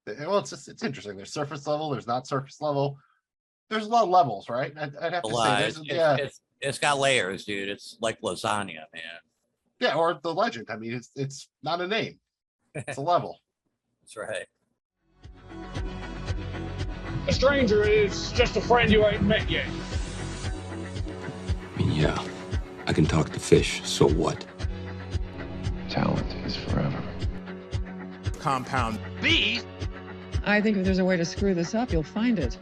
Well, it's interesting. There's surface level. There's not surface level. There's a lot of levels, right? I'd have to say it's got layers, dude. It's like lasagna, man. Yeah, or the legend. I mean, it's not a name. It's a level. That's right. A stranger is just a friend you ain't met yet. I mean, yeah, I can talk to fish, so what? Talent is forever. Compound B. I think if there's a way to screw this up, you'll find it.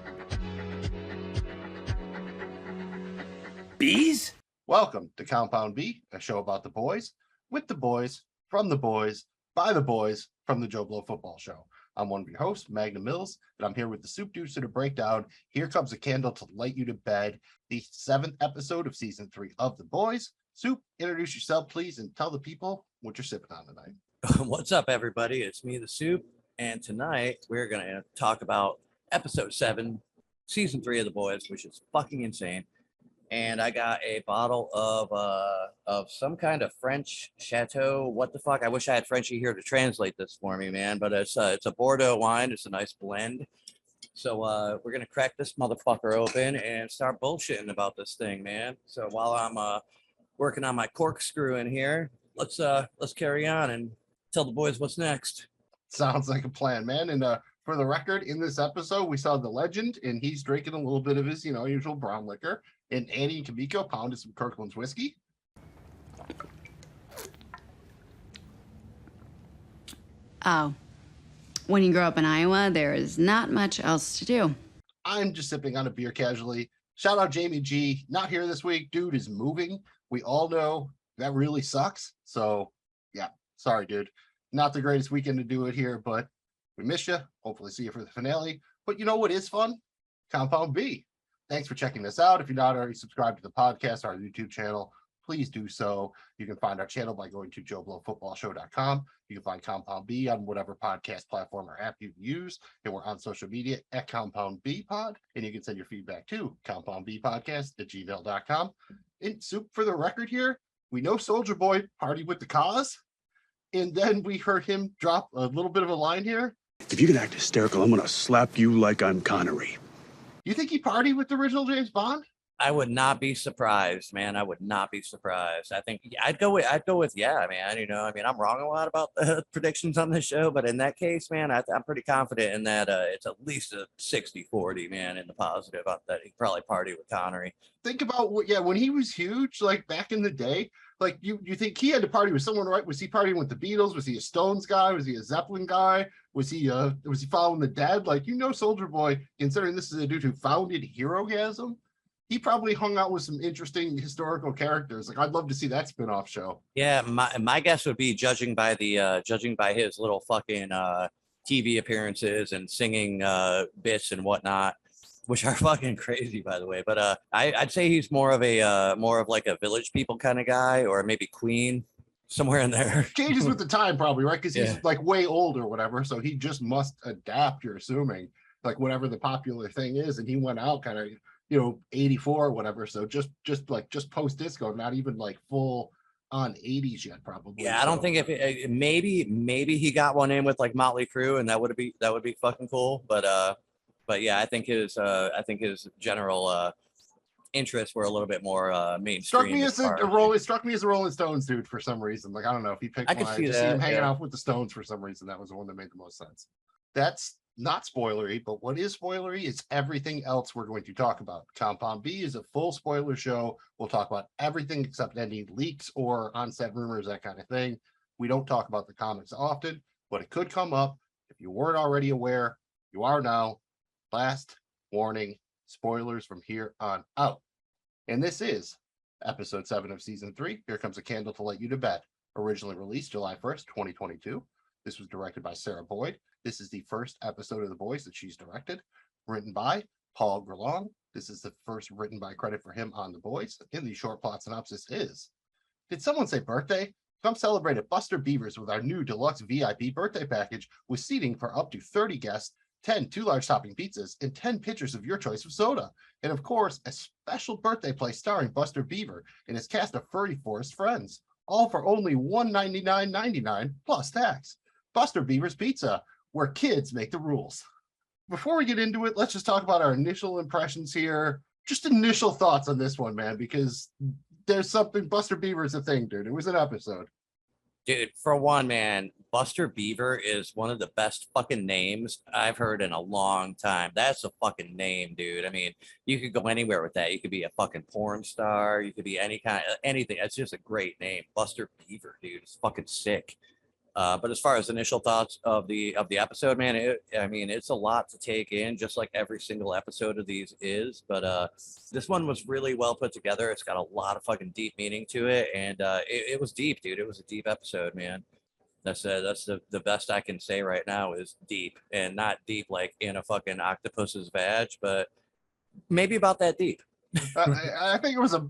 Bees? Welcome to Compound B, a show about the boys, with the boys, from the boys, by the boys, from the Joe Blow Football Show. I'm one of your hosts, Magnum Mills, and I'm here with the Soupdeucer to break down Here Comes a Candle to Light You to Bed, the 7th episode of Season 3 of The Boys. Soup, introduce yourself, please, and tell the people what you're sipping on tonight. What's up, everybody? It's me, the Soup, and tonight we're going to talk about Episode 7, Season 3 of The Boys, which is fucking insane. And I got a bottle of some kind of French Chateau. What the fuck? I wish I had Frenchie here to translate this for me, man. But it's a Bordeaux wine. It's a nice blend. So we're gonna crack this motherfucker open and start bullshitting about this thing, man. So while I'm working on my corkscrew in here, let's carry on and tell the boys what's next. Sounds like a plan, man. And for the record, in this episode, we saw the legend, and he's drinking a little bit of his, usual brown liquor. And Annie and Kimiko pounded some Kirkland's whiskey. Oh, when you grow up in Iowa, there is not much else to do. I'm just sipping on a beer casually. Shout out Jamie G. Not here this week. Dude is moving. We all know that really sucks. So, yeah, sorry, dude. Not the greatest weekend to do it here, but we miss you. Hopefully see you for the finale. But you know what is fun? Compound B. Thanks for checking this out. If you're not already subscribed to the podcast, our YouTube channel, please do so. You can find our channel by going to joeblowfootballshow.com. You can find Compound B on whatever podcast platform or app you use. And we're on social media at Compound B Pod. And you can send your feedback to compoundbpodcast@gmail.com. And Soup, for the record here, we know Soldier Boy partied with the cause. And then we heard him drop a little bit of a line here. If you can act hysterical, I'm going to slap you like I'm Connery. You think he partied with the original James Bond? I would not be surprised, man. I would not be surprised. I think I'd go with yeah, man. I'm wrong a lot about the predictions on this show, but in that case, man, I'm pretty confident in that it's at least a 60-40, man, in the positive that he probably partied with Connery. Think about when he was huge, like back in the day, like you think he had to party with someone, right? Was he partying with the Beatles? Was he a Stones guy? Was he a Zeppelin guy? Was he following the Dead? Like, Soldier Boy, considering this is a dude who founded Herogasm, he probably hung out with some interesting historical characters. Like, I'd love to see that spin-off show. Yeah, my guess would be judging by his little fucking TV appearances and singing bits and whatnot, which are fucking crazy, by the way. But I'd say he's more of like a Village People kind of guy, or maybe Queen, somewhere in there. Changes with the time, probably, right? Because he's like way old or whatever, so he just must adapt. You're assuming, like, whatever the popular thing is, and he went out kind of 84 or whatever. So just post disco, not even like full on 80s yet, probably. Yeah, I don't think maybe he got one in with like Motley Crue, and that would be fucking cool. But yeah, I think his general interests were a little bit more mainstream. It struck me as a Rolling Stones dude for some reason. Like, I don't know if he picked one. I just see him hanging out with the Stones for some reason. That was the one that made the most sense. That's not spoilery, but what is spoilery is everything else we're going to talk about. Compound B is a full spoiler show. We'll talk about everything except any leaks or on-set rumors, that kind of thing. We don't talk about the comics often, but it could come up. If you weren't already aware, you are now. Last warning, spoilers from here on out. And this is episode 7 of season 3. Here Comes a Candle to Light You to Bed. Originally released July 1st, 2022. This was directed by Sarah Boyd. This is the first episode of The Boys that she's directed. Written by Paul Grelong. This is the first written by credit for him on The Boys. And the short plot synopsis is: did someone say birthday? Come celebrate at Buster Beaver's with our new deluxe VIP birthday package with seating for up to 30 guests, 10 2-large topping pizzas, and 10 pitchers of your choice of soda. And of course, a special birthday play starring Buster Beaver and his cast of furry forest friends. All for only $199.99 plus tax. Buster Beaver's Pizza, where kids make the rules. Before we get into it, let's just talk about our initial impressions here. Just initial thoughts on this one, man, because there's something. Buster Beaver's a thing, dude. It was an episode. Dude, for one, man, Buster Beaver is one of the best fucking names I've heard in a long time. That's a fucking name, dude. I mean, you could go anywhere with that. You could be a fucking porn star. You could be any kind of anything. That's just a great name. Buster Beaver, dude. It's fucking sick. But as far as initial thoughts of the episode, man, it's a lot to take in, just like every single episode of these is. But this one was really well put together. It's got a lot of fucking deep meaning to it, and it was deep, dude. It was a deep episode, man. That's the best I can say right now is deep, and not deep like in a fucking octopus's vag, but maybe about that deep. I think it was a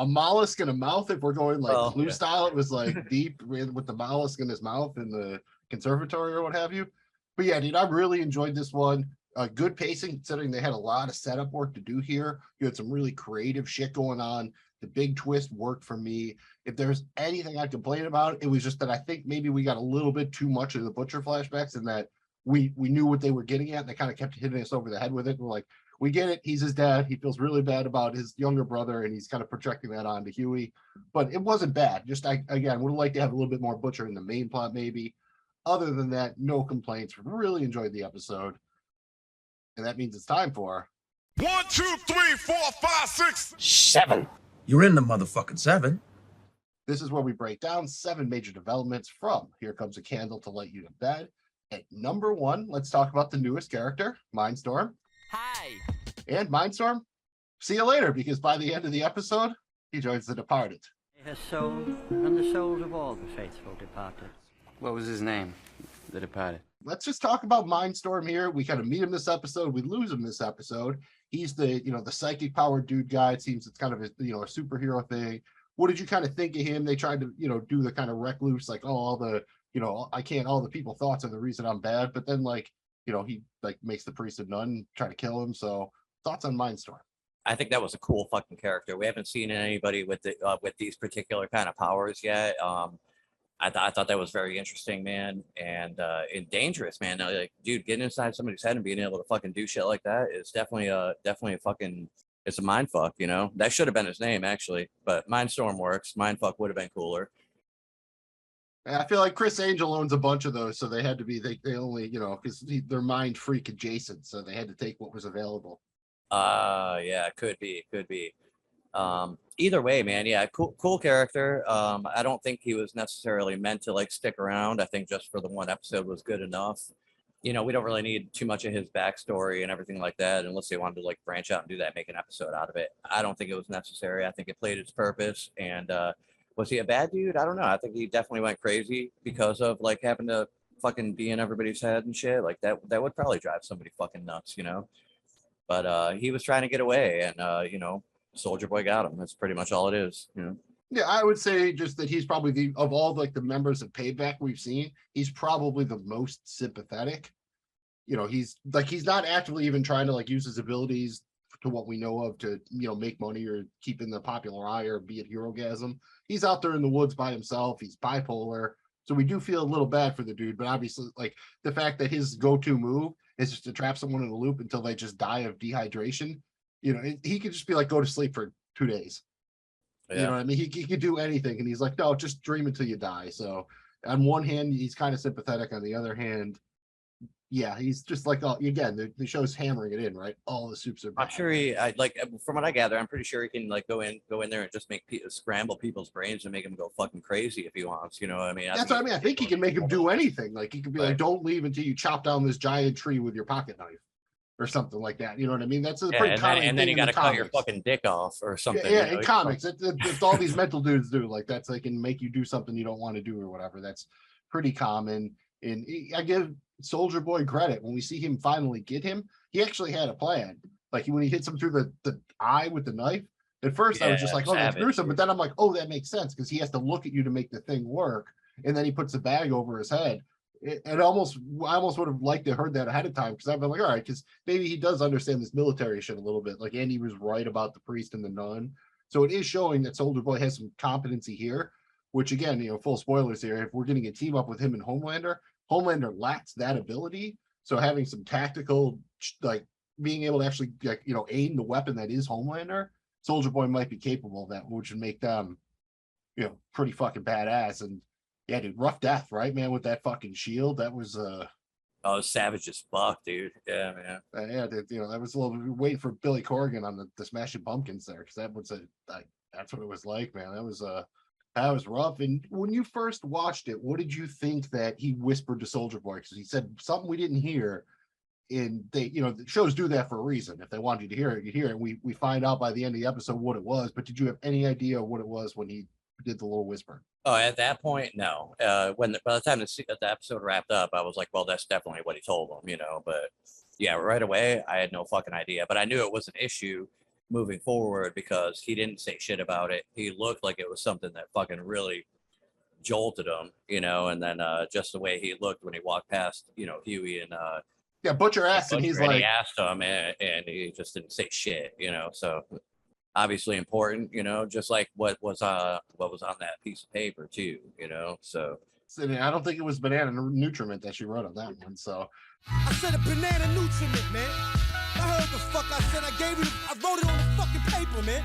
mollusk in a mouth. If we're going like Clue style, it was like deep with the mollusk in his mouth in the conservatory or what have you. But yeah, dude, I really enjoyed this one. Good pacing considering they had a lot of setup work to do here. You had some really creative shit going on. The big twist worked for me. If there's anything I'd complain about, it was just that I think maybe we got a little bit too much of the Butcher flashbacks, and that we knew what they were getting at, and they kind of kept hitting us over the head with it. We're like, we get it. He's his dad. He feels really bad about his younger brother, and he's kind of projecting that onto Huey. But it wasn't bad. Just again, would have liked to have a little bit more Butcher in the main plot, maybe. Other than that, no complaints. Really enjoyed the episode, and that means it's time for 1, 2, 3, 4, 5, 6, 7. You're in the motherfucking 7. This is where we break down 7 major developments from Here Comes a Candle to Light You to Bed. At number 1, let's talk about the newest character, Mindstorm. Hi. And Mindstorm, see you later, because by the end of the episode, he joins the Departed. Her soul and the souls of all the faithful departed. What was his name? The Departed. Let's just talk about Mindstorm here. We kind of meet him this episode. We lose him this episode. He's the, the psychic powered dude guy. It seems it's kind of a superhero thing. What did you kind of think of him? They tried to, do the kind of recluse, like, oh, all the, all the people thoughts are the reason I'm bad. But then he makes the priest a nun, try to kill him. So thoughts on Mindstorm? I think that was a cool fucking character. We haven't seen anybody with these particular kind of powers yet. I thought that was very interesting, man, and dangerous, man. Like, dude, getting inside somebody's head and being able to fucking do shit like that is definitely a fucking, it's a mind fuck, That should have been his name, actually, but Mindstorm works. Mind fuck would have been cooler. I feel like Chris Angel owns a bunch of those, so they had to be, they only, because they're mind freak adjacent, so they had to take what was available. Yeah, could be. Either way, man, yeah, cool character. I don't think he was necessarily meant to stick around. I think just for the one episode was good enough. We don't really need too much of his backstory and everything like that, unless they wanted to branch out and do that, make an episode out of it. I don't think it was necessary. I think it played its purpose. And was he a bad dude? I don't know. I think he definitely went crazy because of having to fucking be in everybody's head and shit. That would probably drive somebody fucking nuts, But he was trying to get away, and Soldier Boy got him. That's pretty much all it is. Yeah, I would say just that he's probably of all the members of Payback we've seen, he's probably the most sympathetic. He's not actively even trying to use his abilities to what we know of to make money or keep in the popular eye or be at Herogasm. He's out there in the woods by himself. He's bipolar, so we do feel a little bad for the dude. But obviously, the fact that his go-to move is just to trap someone in a loop until they just die of dehydration. He could just be go to sleep for 2 days. Yeah. You know what I mean? He could do anything. And he's like, no, just dream until you die. So on one hand, he's kind of sympathetic. On the other hand, yeah, he's just again, the show's hammering it in, right? All the soups are bad. I'm sure from what I gather, I'm pretty sure he can go in there and just make scramble people's brains and make them go fucking crazy if he wants. You know what I mean? That's what I mean. I think he can make him do anything. He could be don't leave until you chop down this giant tree with your pocket knife. Or something like that, you know what I mean? That's a pretty common thing. And then you got to cut your fucking dick off or something. Yeah, in comics, it's all these mental dudes do. They can make you do something you don't want to do or whatever. That's pretty common. And I give Soldier Boy credit. When we see him finally get him, he actually had a plan. When he hits him through the eye with the knife. At first, I was just oh, that's gruesome. But then I'm like, oh, that makes sense because he has to look at you to make the thing work. And then he puts the bag over his head. I almost would have liked to heard that ahead of time because I've been all right, because maybe he does understand this military shit a little bit. Andy was right about the priest and the nun, so it is showing that Soldier Boy has some competency here. Which again, full spoilers here. If we're getting a team up with him and Homelander Homelander lacks that ability. So having some tactical, like being able to actually, aim the weapon that is Homelander, Soldier Boy might be capable of that, which would make them, pretty fucking badass. And yeah, dude, rough death, right, man, with that fucking shield. That was Oh, savage as fuck, dude. Yeah, man. Yeah, that was a little waiting for Billy Corgan on the Smashing Pumpkins there, because that was that's what it was like, man. That was rough. And when you first watched it, what did you think that he whispered to Soldier Boy? Because he said something we didn't hear. And they, the shows do that for a reason. If they want you to hear it, you hear it. We find out by the end of the episode what it was. But did you have any idea what it was when he did the little whisper? Oh, at that point, no. By the time the episode wrapped up, I was like, well, that's definitely what he told him, But yeah, right away, I had no fucking idea. But I knew it was an issue moving forward because he didn't say shit about it. He looked like it was something that fucking really jolted him, and then just the way he looked when he walked past, Huey and yeah, Butcher asked, and he's like, he asked him, and he just didn't say shit, So obviously important, just like what was on that piece of paper too, So I don't think it was banana nutriment that she wrote on that one. So I said a banana nutriment, man. I heard the fuck I said. I wrote it on the fucking paper, man.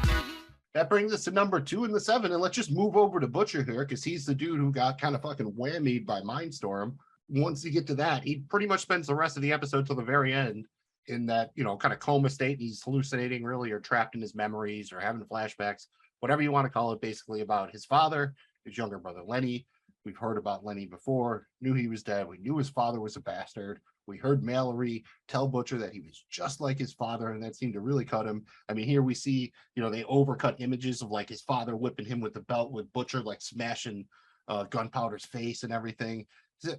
That brings us to number 2 in the 7, and let's just move over to Butcher here because he's the dude who got kind of fucking whammied by Mindstorm. Once you get to that, he pretty much spends the rest of the episode till the very end in that, kind of coma state. He's hallucinating really, or trapped in his memories, or having flashbacks, whatever you want to call it, basically about his father, his younger brother, Lenny. We've heard about Lenny before, knew he was dead. We knew his father was a bastard. We heard Mallory tell Butcher that he was just like his father, and that seemed to really cut him. I mean, here we see, they overcut images of like his father whipping him with the belt, with Butcher like smashing Gunpowder's face and everything.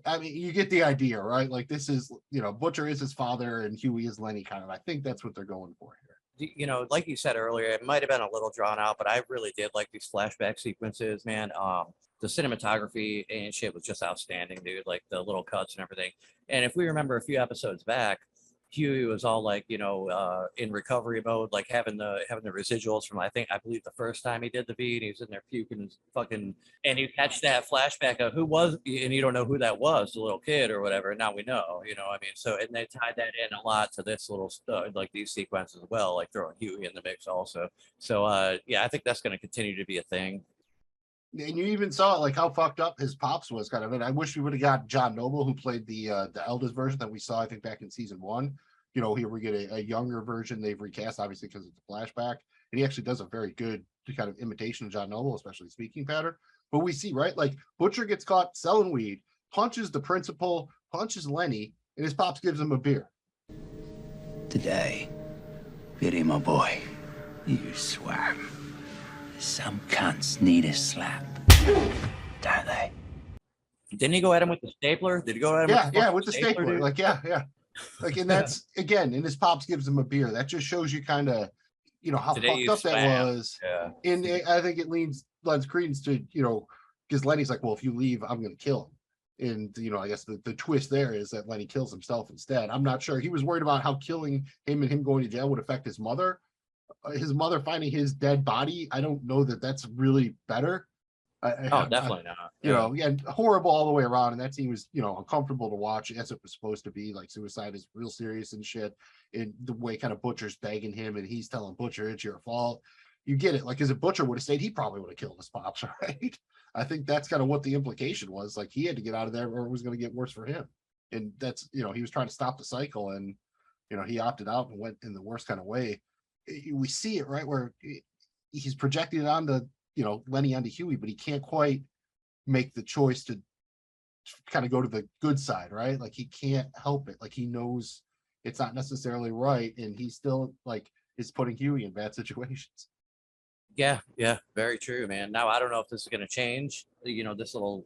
I mean, you get the idea, right? Like this is, Butcher is his father and Huey is Lenny, kind of. I think that's what they're going for here. Like you said earlier, it might have been a little drawn out, but I really did like these flashback sequences, man. The cinematography and shit was just outstanding, dude. Like the little cuts and everything. And if we remember a few episodes back, Huey was all like, in recovery mode, like having the residuals from I believe the first time he did the beat, he was in there puking fucking, and you catch that flashback of who was, and you don't know who that was, the little kid or whatever. And now we know, I mean, so, and they tied that in a lot to this little like these sequences as well, like throwing Huey in the mix also. So yeah, I think that's going to continue to be a thing. And you even saw like how fucked up his pops was, kind of. And I wish we would have got John Noble, who played the eldest version that we saw, I think, back in season 1. Here we get a younger version they've recast, obviously, because it's a flashback. And he actually does a very good kind of imitation of John Noble, especially speaking pattern. But we see, right, like Butcher gets caught selling weed, punches the principal, punches Lenny, and his pops gives him a beer. Today, Biddy, my boy, you swam. Some cunts need a slap, don't they? Didn't he go at him with the stapler? Did he go at him? With the stapler. Like, yeah. Like, and that's again, and his pops gives him a beer. That just shows you kind of, how fucked up that was. Yeah. And I think it lends credence to, because Lenny's like, well, if you leave, I'm going to kill him. And, I guess the twist there is that Lenny kills himself instead. I'm not sure. He was worried about how killing him and him going to jail would affect his mother. His mother finding his dead body, I don't know that that's really better. Definitely not. And horrible all the way around. And that scene was, uncomfortable to watch as it was supposed to be. Like, suicide is real serious and shit. And the way kind of Butcher's begging him and he's telling Butcher it's your fault. You get it. Like, as a Butcher would have stayed, he probably would have killed his pops, right? I think that's kind of what the implication was. Like, he had to get out of there or it was going to get worse for him. And that's, he was trying to stop the cycle, and, he opted out and went in the worst kind of way. We see it, right, where he's projecting it onto, Lenny onto Huey, but he can't quite make the choice to kind of go to the good side, right? Like, he can't help it. Like, he knows it's not necessarily right, and he still like is putting Huey in bad situations. Yeah, very true, man. Now, I don't know if this is going to change, this little,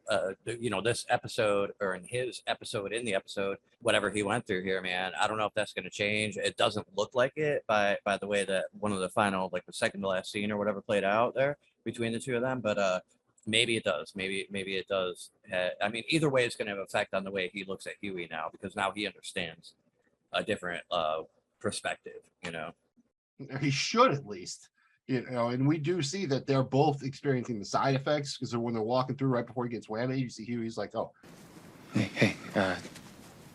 this episode, or in his episode, in the episode, whatever he went through here, man. I don't know if that's going to change. It doesn't look like it by the way that one of the final, like the second to last scene or whatever played out there between the two of them. But maybe it does. Maybe it does. I mean, either way, it's going to have an effect on the way he looks at Huey now, because now he understands a different perspective, He should, at least. And we do see that they're both experiencing the side effects, because when they're walking through right before he gets whammy, you see Huey's like, oh, Hey,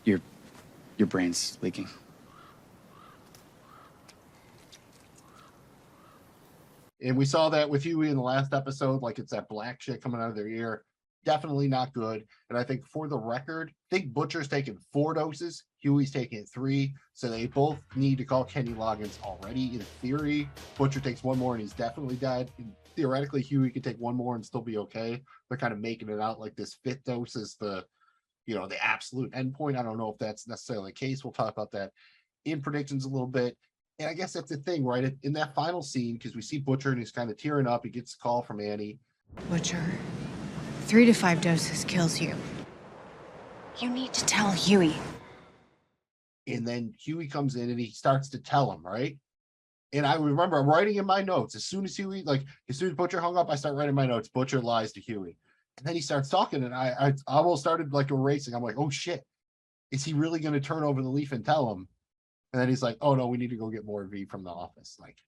your brain's leaking. And we saw that with Huey in the last episode, like it's that black shit coming out of their ear. Definitely not good. And I think for the record, I think Butcher's taking 4 doses, Huey's taking 3. So they both need to call Kenny Loggins already. In theory, Butcher takes 1 more and he's definitely dead. And theoretically, Huey could take 1 more and still be okay. They're kind of making it out like this 5th dose is the absolute endpoint. I don't know if that's necessarily the case. We'll talk about that in predictions a little bit. And I guess that's the thing, right? In that final scene, because we see Butcher and he's kind of tearing up. He gets a call from Annie. Butcher, 3 to 5 doses kills you. You need to tell Huey. And then Huey comes in and he starts to tell him, right? And I remember writing in my notes, as soon as Butcher hung up, I start writing my notes, Butcher lies to Huey. And then he starts talking and I almost started like erasing. I'm like, oh shit, is he really going to turn over the leaf and tell him? And then he's like, oh no, we need to go get more V from the office. Like,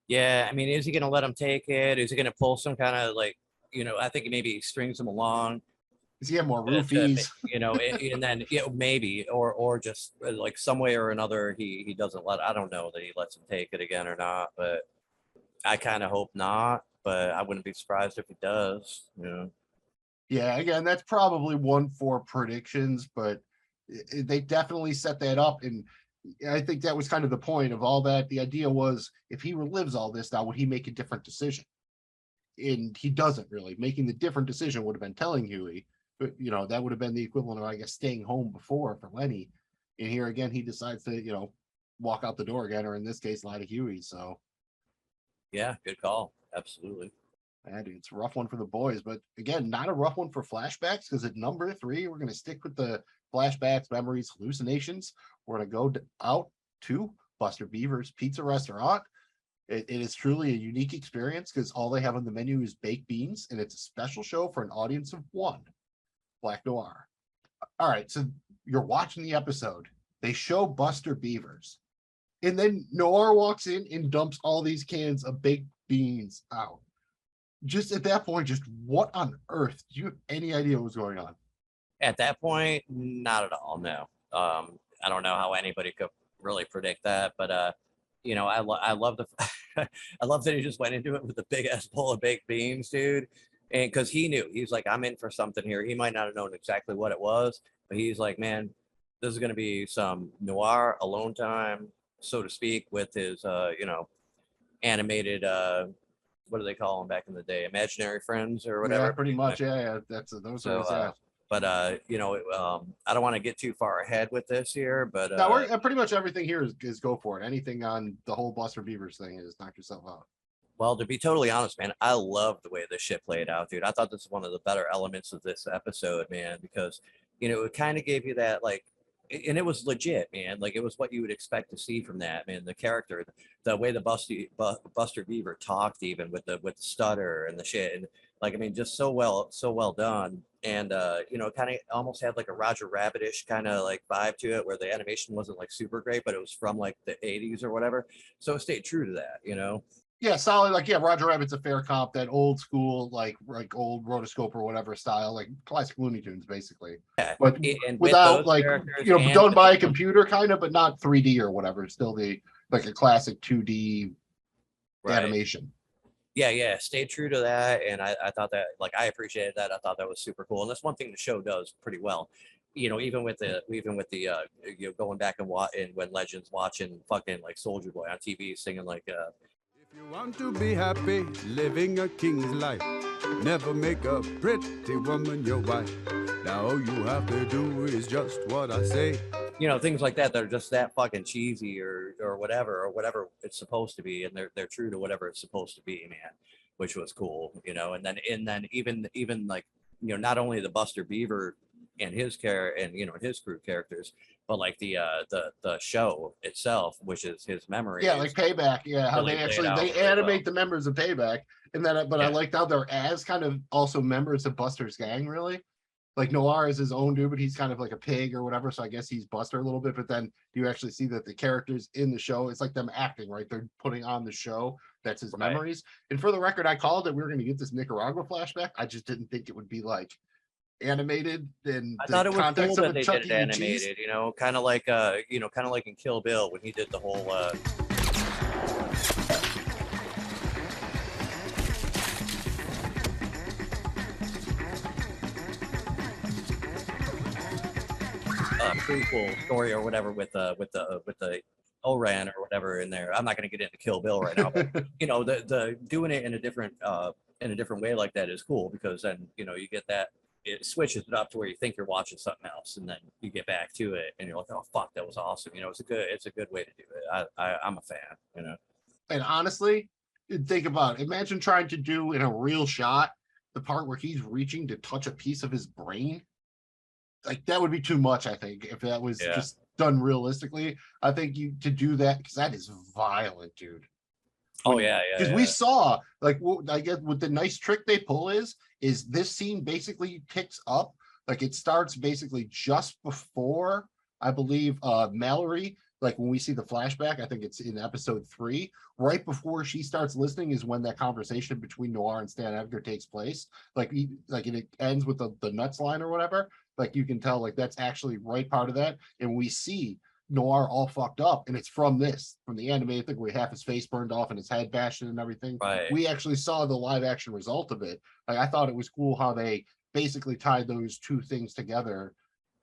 yeah, I mean, is he going to let him take it? Is he going to pull some kind of like, I think maybe he strings him along. Does he have more roofies? And then maybe, or just like some way or another, he doesn't I don't know that he lets him take it again or not, but I kind of hope not, but I wouldn't be surprised if he does. Yeah, again, that's probably one for predictions, but they definitely set that up. And I think that was kind of the point of all that. The idea was if he relives all this now, would he make a different decision? And he doesn't really. Making the different decision would have been telling Huey, but that would have been the equivalent of, I guess, staying home before for Lenny. And here again, he decides to, walk out the door again, or in this case, lie to Huey. So yeah, good call. Absolutely. It's a rough one for the boys, but again, not a rough one for flashbacks, because at number 3, we're going to stick with the flashbacks, memories, hallucinations. We're going to go out to Buster Beaver's Pizza Restaurant. It is truly a unique experience because all they have on the menu is baked beans, and it's a special show for an audience of 1. Black Noir. All right, so you're watching the episode. They show Buster Beavers, and then Noir walks in and dumps all these cans of baked beans out. Just at that point, just what on earth? Do you have any idea what was going on? At that point, not at all. No. I don't know how anybody could really predict that, but I love I love that he just went into it with a big ass bowl of baked beans, dude. And because he knew, he's like, I'm in for something here. He might not have known exactly what it was, but he's like, man, this is going to be some Noir alone time, so to speak, with his, animated, what do they call them back in the day? Imaginary friends or whatever. Yeah, pretty much. Yeah. Those are but I don't want to get too far ahead with this here, but no, we're pretty much everything here is go for it. Anything on the whole Buster Beavers thing is knock yourself out. Well, to be totally honest, man, I love the way this shit played out, dude. I thought this was one of the better elements of this episode, man, because it kind of gave you that like, and it was legit, man. Like it was what you would expect to see from that, man. The character, the way the Buster Beaver talked, even with the stutter and the shit, and like, I mean, just so well done. And kind of almost had like a Roger Rabbit-ish kind of like vibe to it, where the animation wasn't like super great, but it was from like the 80s or whatever. So it stayed true to that, Yeah, solid. Like, yeah, Roger Rabbit's a fair comp. That old school, like old rotoscope or whatever style, like classic Looney Tunes, basically. Yeah. But and without like done by a computer, kind of, but not 3D or whatever. It's still a classic 2D animation. Yeah, stayed true to that, and I thought that, like, I appreciated that. I thought that was super cool, and that's one thing the show does pretty well. Even with the going back and when Legends watching fucking like Soldier Boy on TV singing like If you want to be happy, living a king's life, never make a pretty woman your wife. Now all you have to do is just what I say. Things like that are just that fucking cheesy or whatever it's supposed to be, and they're true to whatever it's supposed to be, man, which was cool, and then even like, not only the Buster Beaver and his his crew characters, but like the show itself, which is his memory. Yeah, like Payback. Yeah, how they animate the members of Payback, and then I like how they're as kind of also members of Buster's gang, really. Like Noir is his own dude, but he's kind of like a pig or whatever. So I guess he's Buster a little bit, but then you actually see that the characters in the show, it's like them acting, right? They're putting on the show. That's his memories. And for the record, I called it. We were going to get this Nicaragua flashback. I just didn't think it would be like animated in I the thought it was context cool of that a they Chuck did it E. Cheese. animated, you know, kind of like in Kill Bill when he did the whole prequel story or whatever with the Oran or whatever in there. I'm not going to get into Kill Bill right now, but you know, the doing it in a different way like that is cool, because then, you know, you get that, it switches it up to where you think you're watching something else, and then you get back to it and you're like, oh fuck, that was awesome. You know, it's a good way to do it. I'm a fan, you know. And honestly, think about it. Imagine trying to do in a real shot the part where he's reaching to touch a piece of his brain. Like, that would be too much, I think, if that was just done realistically. I think to do that, because that is violent, dude. Because we saw, like, I guess what the nice trick they pull is this scene basically picks up, like, it starts basically just before, I believe, Mallory, like when we see the flashback, I think it's in episode 3, right before she starts listening is when that conversation between Noir and Stan Edgar takes place. Like, and it ends with the nuts line or whatever. Like, you can tell, like, that's actually right part of that. And we see Noir all fucked up, and it's from the animated thing where half his face burned off and his head bashed in and everything. Right. We actually saw the live action result of it. Like, I thought it was cool how they basically tied those two things together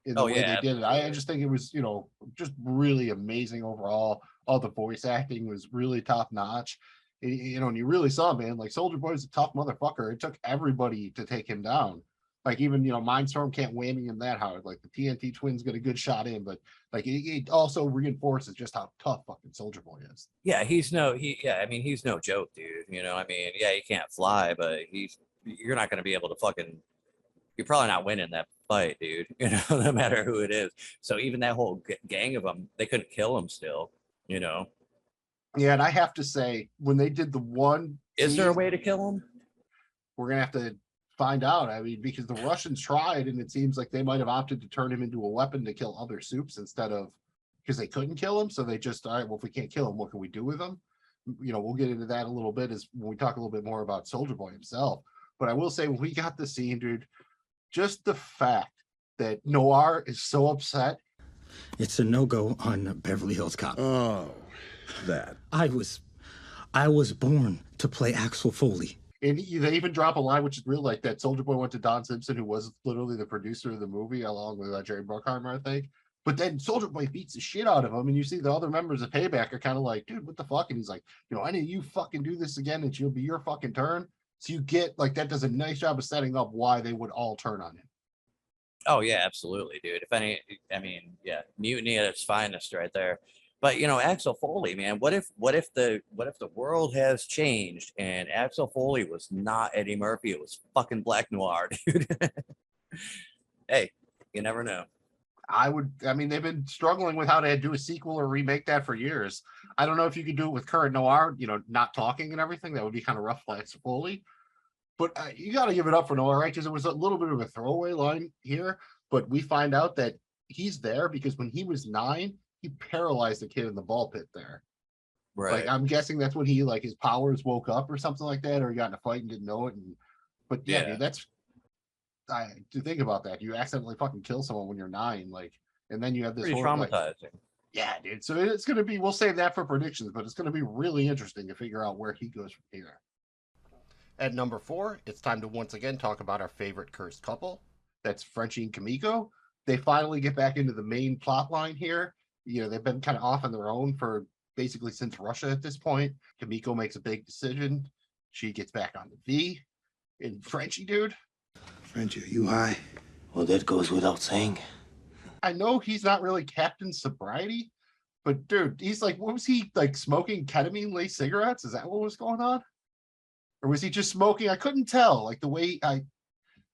in the way they did it. I just think it was, you know, just really amazing overall. All the voice acting was really top notch. You know, and you really saw, man, like, Soldier Boy's a tough motherfucker. It took everybody to take him down. Like, even, you know, Mindstorm can't whammy him that hard. Like, the TNT twins get a good shot in, but like, it also reinforces just how tough fucking Soldier Boy is. Yeah, he's no joke, dude. You know, I mean, yeah, he can't fly, but you're not going to be able to you're probably not winning that fight, dude. You know, no matter who it is. So even that whole gang of them, they couldn't kill him still, you know. Yeah, and I have to say, when they did the one, is there a way to kill him? We're gonna have to find out. I mean, because the Russians tried, and it seems like they might have opted to turn him into a weapon to kill other soups instead of, because they couldn't kill him. So they just, all right, well, if we can't kill him, what can we do with him? You know, we'll get into that a little bit as when we talk a little bit more about Soldier Boy himself. But I will say, when we got the scene, dude, just the fact that Noir is so upset. It's a no-go on Beverly Hills Cop. Oh, that. I was born to play Axel Foley. And they even drop a line, which is real, like that Soldier Boy went to Don Simpson, who was literally the producer of the movie, along with Jerry Bruckheimer, I think. But then Soldier Boy beats the shit out of him, and you see the other members of Payback are kind of like, dude, what the fuck? And he's like, you know, any of you fucking do this again, and it'll be your fucking turn. So you get, like, that does a nice job of setting up why they would all turn on him. Oh yeah, absolutely, dude. Yeah, mutiny at its finest right there. But you know, Axel Foley, man, what if the world has changed and Axel Foley was not Eddie Murphy, it was fucking Black Noir, dude. Hey, you never know. They've been struggling with how to do a sequel or remake that for years. I don't know if you could do it with current Noir, you know, not talking and everything. That would be kind of rough for Axel Foley. But you got to give it up for Noir, right? Because it was a little bit of a throwaway line here, but we find out that he's there because when he was 9, he paralyzed a kid in the ball pit there. Right. Like, I'm guessing that's when he, like, his powers woke up or something like that, or he got in a fight and didn't know it. But yeah, dude, that's, to think about that, you accidentally fucking kill someone when you're 9, like, and then you have this pretty traumatizing. Like, yeah, dude. So it's going to be, we'll save that for predictions, but it's going to be really interesting to figure out where he goes from here. At number 4, it's time to once again talk about our favorite cursed couple. That's Frenchie and Kimiko. They finally get back into the main plot line here. You know, they've been kind of off on their own for basically since Russia at this point. Kimiko makes a big decision. She gets back on the V. And Frenchie, dude. Frenchie, are you high? Well, that goes without saying. I know he's not really Captain Sobriety, but dude, he's like, what was he, like, smoking ketamine-laced cigarettes? Is that what was going on? Or was he just smoking? I couldn't tell. Like, the way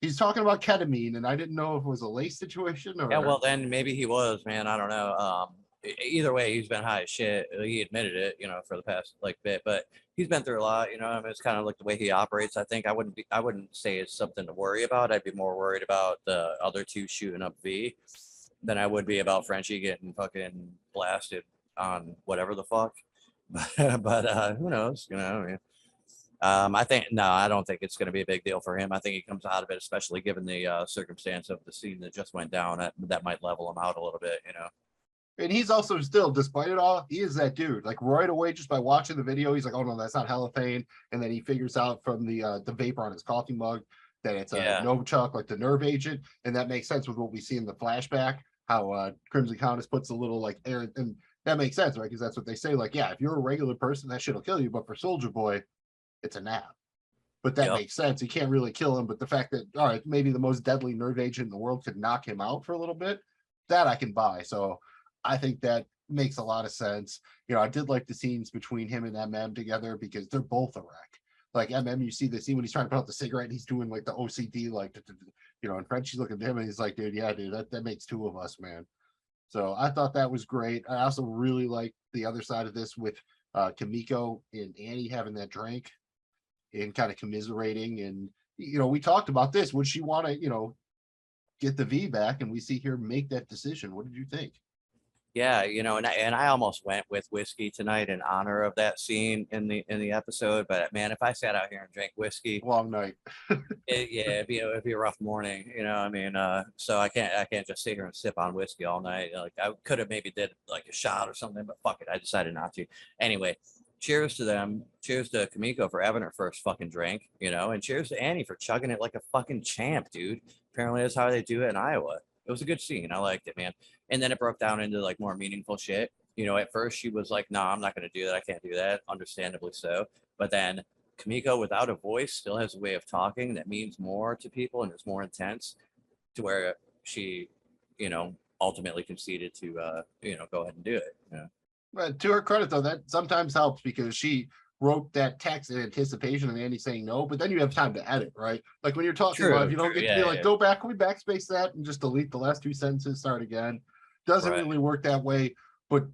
he's talking about ketamine, and I didn't know if it was a lace situation or. Yeah, well, then maybe he was, man. I don't know. Either way, he's been high as shit. He admitted it, you know, for the past bit, but he's been through a lot. You know, I mean, it's kind of like the way he operates. I think I wouldn't say it's something to worry about. I'd be more worried about the other two shooting up V than I would be about Frenchie getting fucking blasted on whatever the fuck. But who knows? You know, I mean, I don't think it's going to be a big deal for him. I think he comes out of it, especially given the circumstance of the scene that just went down. That might level him out a little bit, And he's also still, despite it all, he is that dude. Like right away, just by watching the video, he's like, "Oh no, that's not halothane." And then he figures out from the vapor on his coffee mug that it's a Novichok, like the nerve agent, and that makes sense with what we see in the flashback. How Crimson Countess puts a little like air, and that makes sense, right? Because that's what they say. Like, yeah, if you're a regular person, that shit'll kill you, but for Soldier Boy, it's a nap. But that makes sense. You can't really kill him. But the fact that, all right, maybe the most deadly nerve agent in the world could knock him out for a little bit, that I can buy. So I think that makes a lot of sense. I did like the scenes between him and MM together because they're both a wreck. Like MM, you see the scene when he's trying to put out the cigarette and he's doing like the OCD, like, and Frenchie's looking at him and he's like, dude, that makes two of us, man. So I thought that was great. I also really like the other side of this with Kimiko and Annie having that drink and kind of commiserating. And, we talked about this. Would she want to, get the V back? And we see her make that decision. What did you think? Yeah, and I almost went with whiskey tonight in honor of that scene in the episode. But man, if I sat out here and drank whiskey, long night. it'd be a rough morning. So I can't just sit here and sip on whiskey all night. Like I could have maybe did like a shot or something, but fuck it, I decided not to. Anyway, cheers to them. Cheers to Kimiko for having her first fucking drink. And cheers to Annie for chugging it like a fucking champ, dude. Apparently that's how they do it in Iowa. It was a good scene. I liked it, man. And then it broke down into like more meaningful shit. At first she was like, "No, I'm not going to do that. I can't do that." Understandably so. But then Kimiko, without a voice, still has a way of talking that means more to people and is more intense, to where she, ultimately conceded to, go ahead and do it. But to her credit, though, that sometimes helps because she wrote that text in anticipation of Andy saying no, but then you have time to edit, right? Like when you're talking about, you don't get to be like, go back, can we backspace that and just delete the last two sentences, start again? Doesn't really work that way, but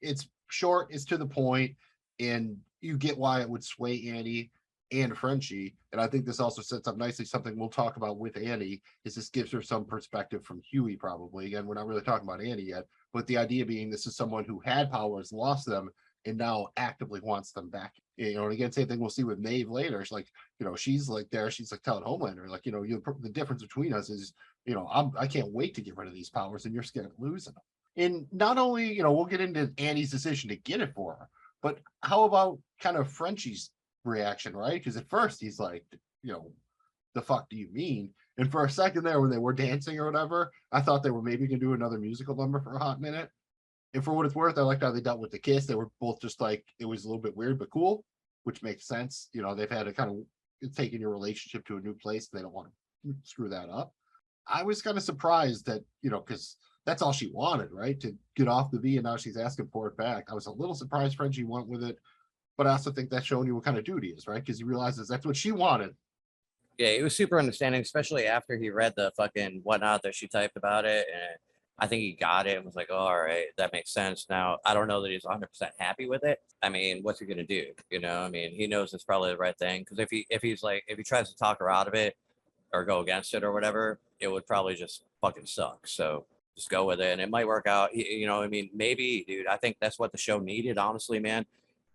it's short, it's to the point, and you get why it would sway Annie and Frenchie. And I think this also sets up nicely something we'll talk about with Annie, is this gives her some perspective from Huey, probably. Again, we're not really talking about Annie yet, but the idea being this is someone who had powers, lost them, and now actively wants them back. And again, same thing we'll see with Maeve later. She's like, she's like there, she's like telling Homelander, like, the difference between us is, I can't wait to get rid of these powers and you're scared of losing them. And not only, we'll get into Annie's decision to get it for her, but how about kind of Frenchie's reaction, right? Because at first he's like, the fuck do you mean? And for a second there when they were dancing or whatever, I thought they were maybe gonna do another musical number for a hot minute. And for what it's worth, I liked how they dealt with the kiss. They were both just like, it was a little bit weird, but cool, which makes sense. They've had to kind of taken your relationship to a new place. They don't want to screw that up. I was kind of surprised that, because that's all she wanted, right? To get off the V, and now she's asking for it back. I was a little surprised Frenchie went with it, but I also think that's showing you what kind of dude he is, right? Because he realizes that's what she wanted. Yeah, he was super understanding, especially after he read the fucking whatnot that she typed about it. And I think he got it and was like, "Oh, all right, that makes sense." Now, I don't know that he's 100% happy with it. I mean, what's he gonna do? He knows it's probably the right thing, because if he tries to talk her out of it or go against it or whatever, it would probably just fucking suck. So just go with it, and it might work out. Maybe, dude. I think that's what the show needed, honestly, man.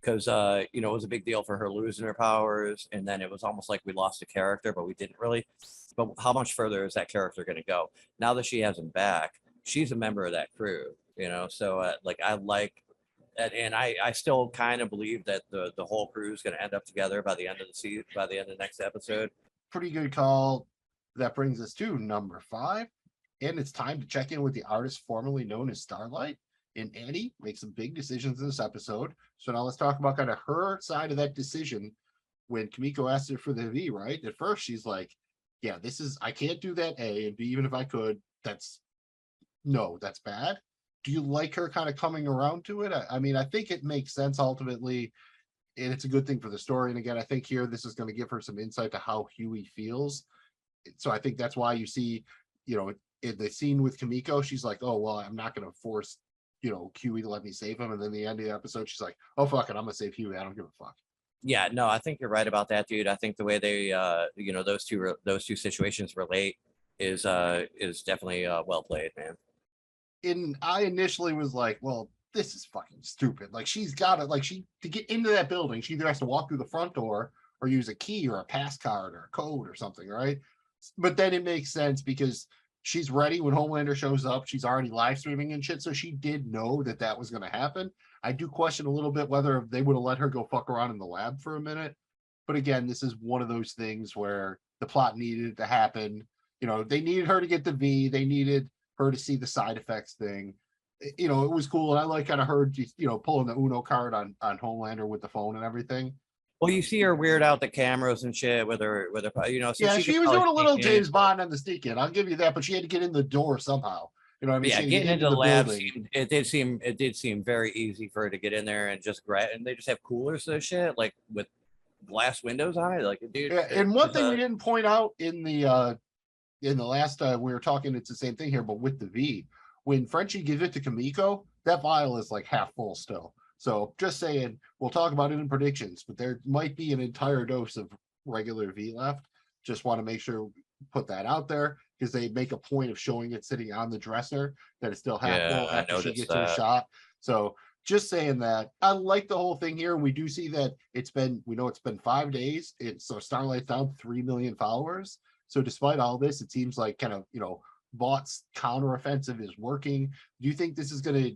Because it was a big deal for her losing her powers, and then it was almost like we lost a character, but we didn't really. But how much further is that character going to go now that she has him back? She's a member of that crew, so I like that. And I still kind of believe that the whole crew is going to end up together by the end of the season, by the end of the next episode. Pretty good call. That brings us to number 5. And it's time to check in with the artist formerly known as Starlight. And Annie makes some big decisions in this episode. So now let's talk about kind of her side of that decision when Kimiko asked her for the V, right? At first, she's like, yeah, I can't do that, A, and B, even if I could, that's bad. Do you like her kind of coming around to it? I mean, I think it makes sense ultimately, and it's a good thing for the story. And again, I think here this is going to give her some insight to how Huey feels. So I think that's why you see, in the scene with Kimiko, she's like, "Oh, well, I'm not going to force, Huey to let me save him." And then the end of the episode, she's like, "Oh, fuck it, I'm going to save Huey. I don't give a fuck." Yeah, no, I think you're right about that, dude. I think the way they, those two situations relate is definitely well played, man. And I initially was like, well, this is fucking stupid. Like, she's got to, to get into that building, she either has to walk through the front door or use a key or a pass card or a code or something, right? But then it makes sense because she's ready when Homelander shows up. She's already live streaming and shit, so she did know that that was going to happen. I do question a little bit whether they would have let her go fuck around in the lab for a minute. But again, this is one of those things where the plot needed it to happen. You know, they needed her to get the V. They needed her to see the side effects thing. You know, it was cool. And I like kind of heard, you know, pulling the Uno card on Homelander with the phone and everything. Well, you see her weird out the cameras and shit with her, you know. So yeah, she was doing a little James Bond on the sneak in. I'll give you that, but she had to get in the door somehow. You know what I mean? Yeah, getting into the lab, it did seem very easy for her to get in there and just grab. And they just have coolers and shit, like with glass windows on it. Like, dude. Yeah, and one thing we didn't point out in the last we were talking, it's the same thing here, but with the V. When Frenchie gives it to Kimiko, that vial is like half full still. So just saying, we'll talk about it in predictions, but there might be an entire dose of regular V left. Just want to make sure put that out there because they make a point of showing it sitting on the dresser that it's still half full after she gets her shot. So just saying that I like the whole thing here. We do see that we know it's been 5 days. So Starlight's down 3 million followers. So despite all this, it seems like kind of, you know, Vaught's counteroffensive is working. Do you think this is going to,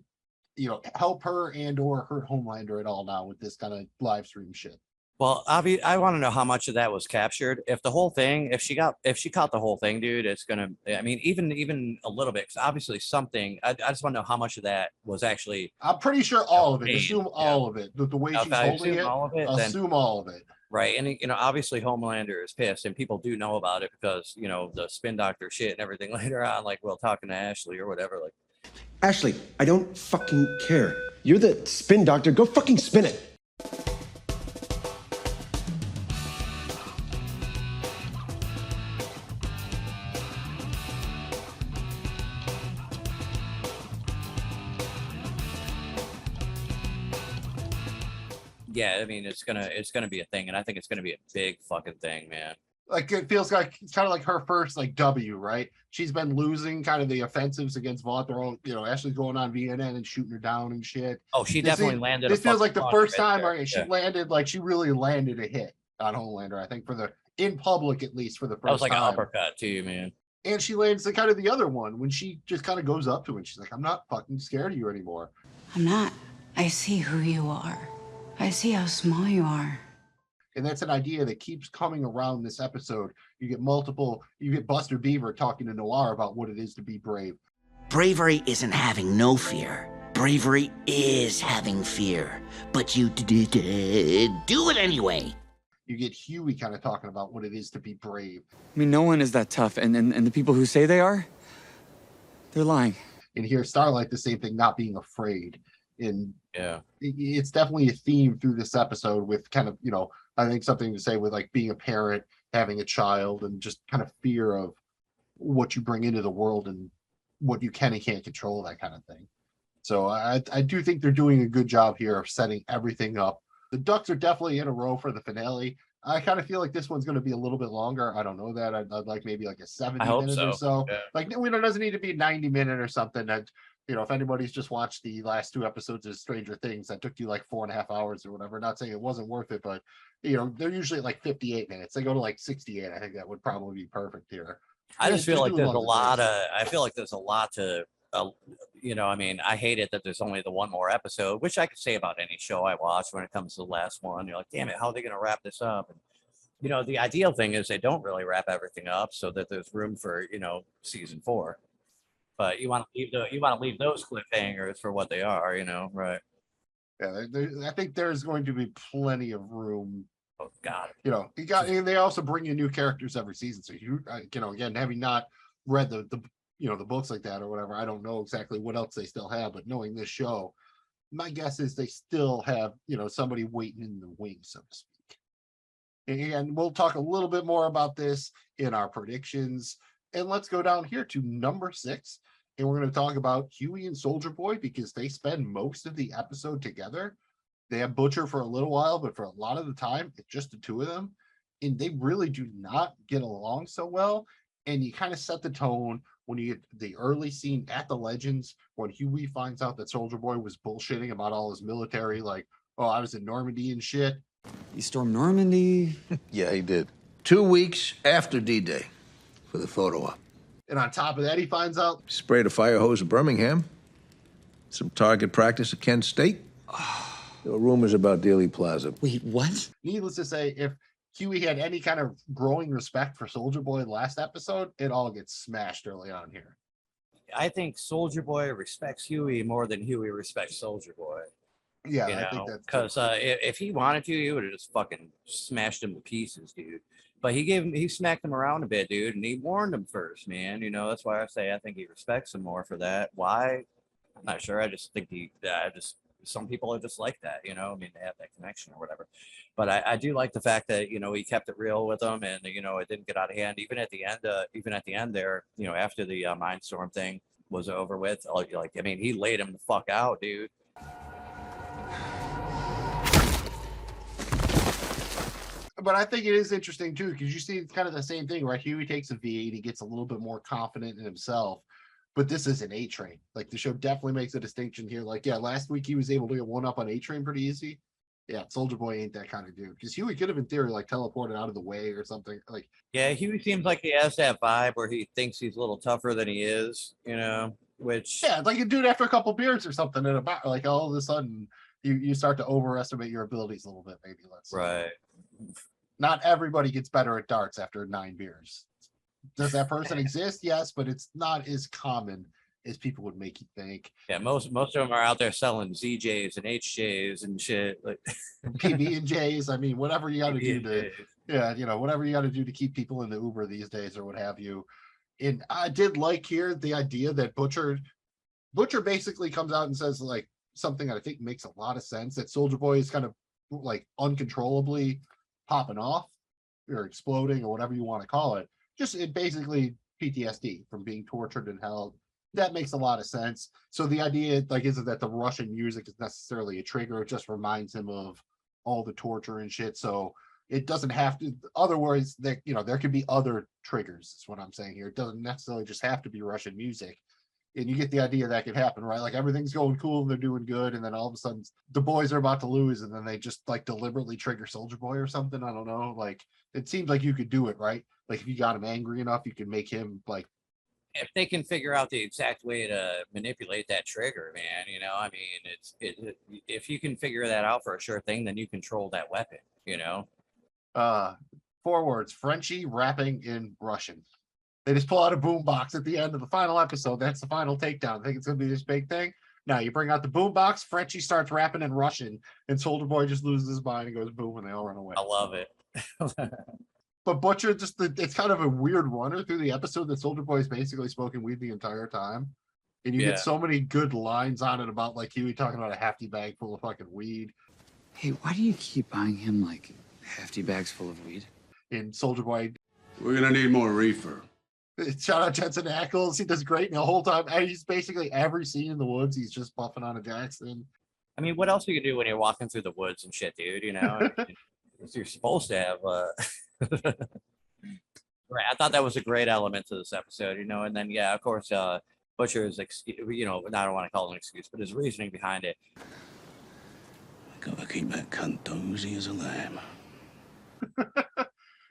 you know, help her and or hurt Homelander at all now with this kind of live stream shit? Well, I want to know how much of that was captured. If the whole thing, if she caught the whole thing, dude, it's gonna. I mean, even a little bit, because obviously something. I just want to know how much of that was actually. I'm pretty sure all of it. Assume all of it. The way she's holding it. All of it, assume all of it. Right, and you know, obviously Homelander is pissed, and people do know about it because you know the spin doctor shit and everything later on, like talking to Ashley or whatever, like. Ashley, I don't fucking care. You're the spin doctor. Go fucking spin it. Yeah, I mean it's gonna be a thing, and I think it's gonna be a big fucking thing, man. Like it feels like it's kind of like her first like W, right? She's been losing kind of the offensives against Vaught. They're all, you know, Ashley's going on VNN and shooting her down and shit. Oh, she definitely landed. This feels like the first time she landed, like she really landed a hit on Homelander. I think in public at least for the first time. That was like an uppercut too, man. And she lands the kind of the other one when she just kind of goes up to it. She's like, "I'm not fucking scared of you anymore." I'm not. I see who you are. I see how small you are. And that's an idea that keeps coming around this episode. You get Buster Beaver talking to Noir about what it is to be brave. Bravery isn't having no fear. Bravery is having fear. But you do it anyway. You get Huey kind of talking about what it is to be brave. I mean, no one is that tough. And the people who say they are, they're lying. And here, Starlight, the same thing, not being afraid. And yeah, it's definitely a theme through this episode with kind of, you know, I think something to say with like being a parent, having a child, and just kind of fear of what you bring into the world and what you can and can't control, that kind of thing. So I do think they're doing a good job here of setting everything up. The Ducks are definitely in a row for the finale. I kind of feel like this one's going to be a little bit longer. I don't know that. I'd like maybe like a 70-minute or so. Yeah. Like, it doesn't need to be 90-minute or something. That, you know, if anybody's just watched the last 2 episodes of Stranger Things, that took you like 4.5 hours or whatever. Not saying it wasn't worth it, but you know, they're usually at like 58 minutes. They go to like 68. I think that would probably be perfect here. I just feel like there's a lot to, you know, I mean, I hate it that there's only the one more episode, which I could say about any show I watch when it comes to the last one. You're like, damn it, how are they going to wrap this up? And, you know, the ideal thing is they don't really wrap everything up so that there's room for, you know, season 4. But you want to leave those cliffhangers for what they are, you know, right? Yeah, I think there's going to be plenty of room. Oh God! You know, and they also bring you new characters every season. So you know, again, having not read the you know, the books like that or whatever, I don't know exactly what else they still have. But knowing this show, my guess is they still have, you know, somebody waiting in the wings, so to speak. And we'll talk a little bit more about this in our predictions. And let's go down here to number 6. And we're going to talk about Huey and Soldier Boy because they spend most of the episode together. They have Butcher for a little while, but for a lot of the time, it's just the two of them. And they really do not get along so well. And you kind of set the tone when you get the early scene at the Legends when Huey finds out that Soldier Boy was bullshitting about all his military, like, oh, I was in Normandy and shit. He stormed Normandy. Yeah, he did. 2 weeks after D-Day for the photo op. And on top of that, he finds out. Sprayed a fire hose at Birmingham. Some target practice at Kent State. There were rumors about Dealey Plaza. Wait, what? Needless to say, if Huey had any kind of growing respect for Soldier Boy last episode, it all gets smashed early on here. I think Soldier Boy respects Huey more than Huey respects Soldier Boy. Yeah, you know, I think that's because if he wanted to, he would have just fucking smashed him to pieces, dude. But he smacked him around a bit, dude, and he warned him first, man. You know, that's why I say I think he respects him more for that. Why? I'm not sure. I just think some people are just like that, you know. I mean, they have that connection or whatever. But I do like the fact that, you know, he kept it real with them, and you know, it didn't get out of hand. Even at the end there, you know, after the Mindstorm thing was over with, like, I mean, he laid him the fuck out, dude. But I think it is interesting too, because you see it's kind of the same thing, right? Huey takes a V8, he gets a little bit more confident in himself, but this is an A-Train. Like, the show definitely makes a distinction here. Like, yeah, last week he was able to get one up on A-Train pretty easy. Yeah, Soldier Boy ain't that kind of dude. Because Huey could have, in theory, like, teleported out of the way or something. Like, yeah, Huey seems like he has that vibe where he thinks he's a little tougher than he is, you know. Which, yeah, like a dude after a couple beers or something, and about like all of a sudden you start to overestimate your abilities a little bit, maybe. Let's say. Right. Not everybody gets better at darts after 9 beers. Does that person exist? Yes, but it's not as common as people would make you think. Yeah, most of them are out there selling ZJs and HJs and shit, like PB and J's. I mean, whatever you got to do to, yeah, you know, whatever you got to do to keep people in the Uber these days or what have you. And I did like here the idea that Butcher basically comes out and says like something that I think makes a lot of sense, that Soldier Boy is kind of like uncontrollably popping off or exploding or whatever you want to call it. Just it basically PTSD from being tortured and held. That makes a lot of sense. So the idea like isn't that the Russian music is necessarily a trigger. It just reminds him of all the torture and shit. So it doesn't have to, otherwise that, you know, there could be other triggers. Is what I'm saying here. It doesn't necessarily just have to be Russian music. And you get the idea that could happen, right? Like everything's going cool, they're doing good, and then all of a sudden the boys are about to lose, and then they just like deliberately trigger Soldier Boy or something. I don't know. Like it seems like you could do it, right? Like if you got him angry enough, you can make him like. If they can figure out the exact way to manipulate that trigger, man, you know, I mean, if you can figure that out for a sure thing, then you control that weapon, you know. 4 words: Frenchie rapping in Russian. They just pull out a boombox at the end of the final episode. That's the final takedown. I think it's gonna be this big thing. Now you bring out the boombox, Frenchie starts rapping in Russian, and Soldier Boy just loses his mind and goes boom, and they all run away. I love it. But Butcher it's kind of a weird runner through the episode that Soldier Boy is basically smoking weed the entire time. And you get so many good lines on it about like Huey talking about a hefty bag full of fucking weed. Hey, why do you keep buying him like hefty bags full of weed? And Soldier Boy, we're gonna need more reefer. Shout out Jensen Ackles. He does great. And the whole time, he's basically every scene in the woods, he's just puffing on a Jackson. I mean, what else do you do when you're walking through the woods and shit, dude? You know, you're supposed to have. Right. I thought that was a great element to this episode, you know. And then, yeah, of course, Butcher's, you know, I don't want to call it an excuse, but his reasoning behind it. Gotta keep that cunt dozy as a lamb.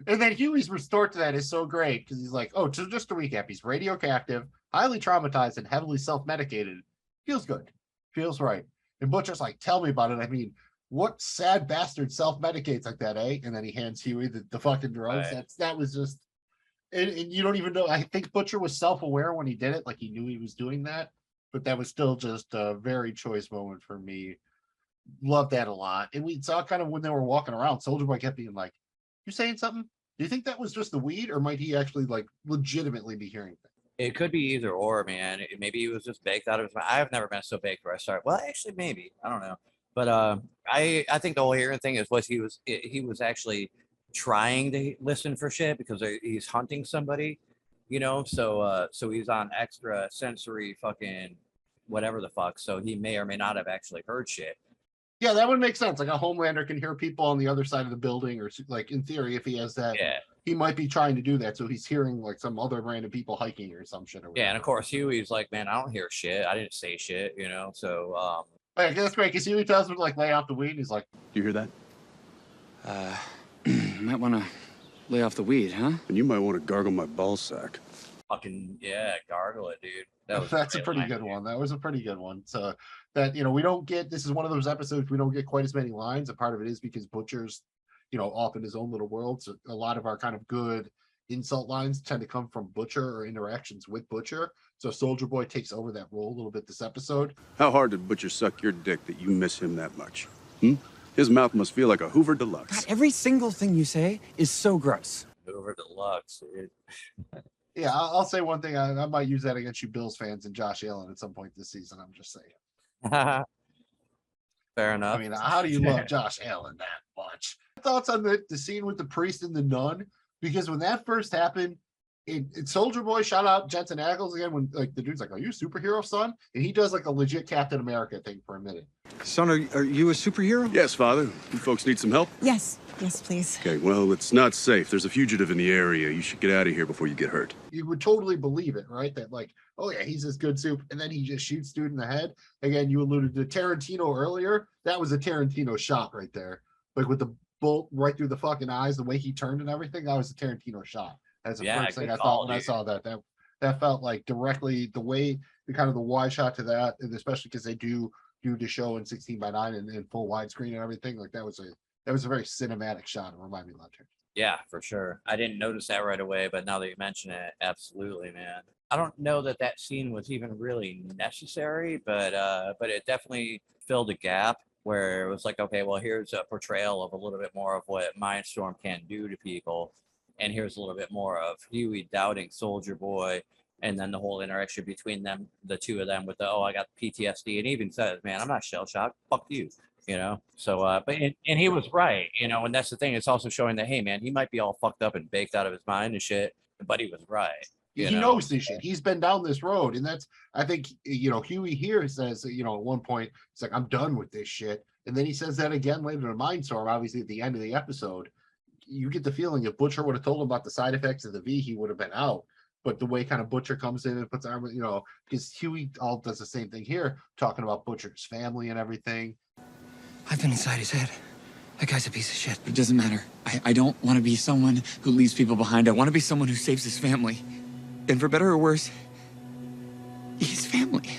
And then Huey's retort to that is so great because he's like, oh, just to recap, he's radio captive, highly traumatized, and heavily self-medicated. Feels good. Feels right. And Butcher's like, tell me about it. I mean, what sad bastard self-medicates like that, eh? And then he hands Huey the fucking drugs. Right. That was just, and you don't even know. I think Butcher was self-aware when he did it. Like he knew he was doing that, but that was still just a very choice moment for me. Loved that a lot. And we saw kind of when they were walking around, Soldier Boy kept being like, you saying something? Do you think that was just the weed, or might he actually like legitimately be hearing things? It could be either or, man. Maybe he was just baked out of his mind. I've never been so baked where I started. Well, actually, maybe. I don't know. But I think the whole hearing thing is he was actually trying to listen for shit because he's hunting somebody, you know. So he's on extra sensory fucking whatever the fuck. So he may or may not have actually heard shit. Yeah, that would make sense. Like a Homelander can hear people on the other side of the building, or like in theory, if he has that, he might be trying to do that. So he's hearing like some other random people hiking or some shit. Or yeah, and of course Huey's like, man, I don't hear shit. I didn't say shit, you know. So yeah, that's great because Huey tells him to like lay off the weed. And he's like, "Do you hear that? Might want to lay off the weed, huh? And you might want to gargle my ball sack. Fucking yeah, gargle it, dude. That's a pretty good one. That was a pretty good one. So that, we don't get, this is one of those episodes we don't get quite as many lines. And part of it is because Butcher's, off in his own little world. So a lot of our kind of good insult lines tend to come from Butcher or interactions with Butcher. So Soldier Boy takes over that role a little bit this episode. How hard did Butcher suck your dick that you miss him that much? His mouth must feel like a Hoover Deluxe. God, every single thing you say is so gross. Hoover Deluxe, dude. Yeah, I'll say one thing. I might use that against you Bills fans and Josh Allen at some point this season. I'm just saying. Fair enough. I mean, how do you love Josh Allen that much? Thoughts on the scene with the priest and the nun? Because when that first happened, it Soldier Boy shout out Jensen Ackles again when like the dude's like, "Are you a superhero, son?" And he does like a legit Captain America thing for a minute. Son, are you a superhero? Yes, Father. You folks need some help? Yes, please. Okay, well, it's not safe. There's a fugitive in the area. You should get out of here before you get hurt. You would totally believe it, right? That like, oh yeah, he's this good soup, and then he just shoots dude in the head. Again, you alluded to Tarantino earlier. That was a Tarantino shot right there. Like with the bolt right through the fucking eyes, the way he turned and everything, that was a Tarantino shot. That's the first thing I thought when I saw that. That felt like directly the way the kind of the wide shot to that, and especially because they do the show in 16:9 and full widescreen and everything. Like that was a very cinematic shot. It reminded me of Lantern. Yeah, for sure. I didn't notice that right away, but now that you mention it, absolutely, man. I don't know that scene was even really necessary, but it definitely filled a gap where it was like, okay, well, here's a portrayal of a little bit more of what Mindstorm can do to people. And here's a little bit more of Huey doubting Soldier Boy, and then the whole interaction between them, the two of them, with I got PTSD, and he even says, "Man, I'm not shell shocked. Fuck you," So, but he was right, and that's the thing. It's also showing that, hey, man, he might be all fucked up and baked out of his mind and shit, but he was right. He knows this shit. He's been down this road, and that's, I think, Huey here says, at one point, it's like, "I'm done with this shit," and then he says that again later in Mindstorm, obviously at the end of the episode. You get the feeling if Butcher would have told him about the side effects of the V, he would have been out. But the way kind of Butcher comes in and puts armor, because Huey all does the same thing here, talking about Butcher's family and everything. I've been inside his head. That guy's a piece of shit. But it doesn't matter. I don't want to be someone who leaves people behind. I want to be someone who saves his family. And for better or worse, he's family.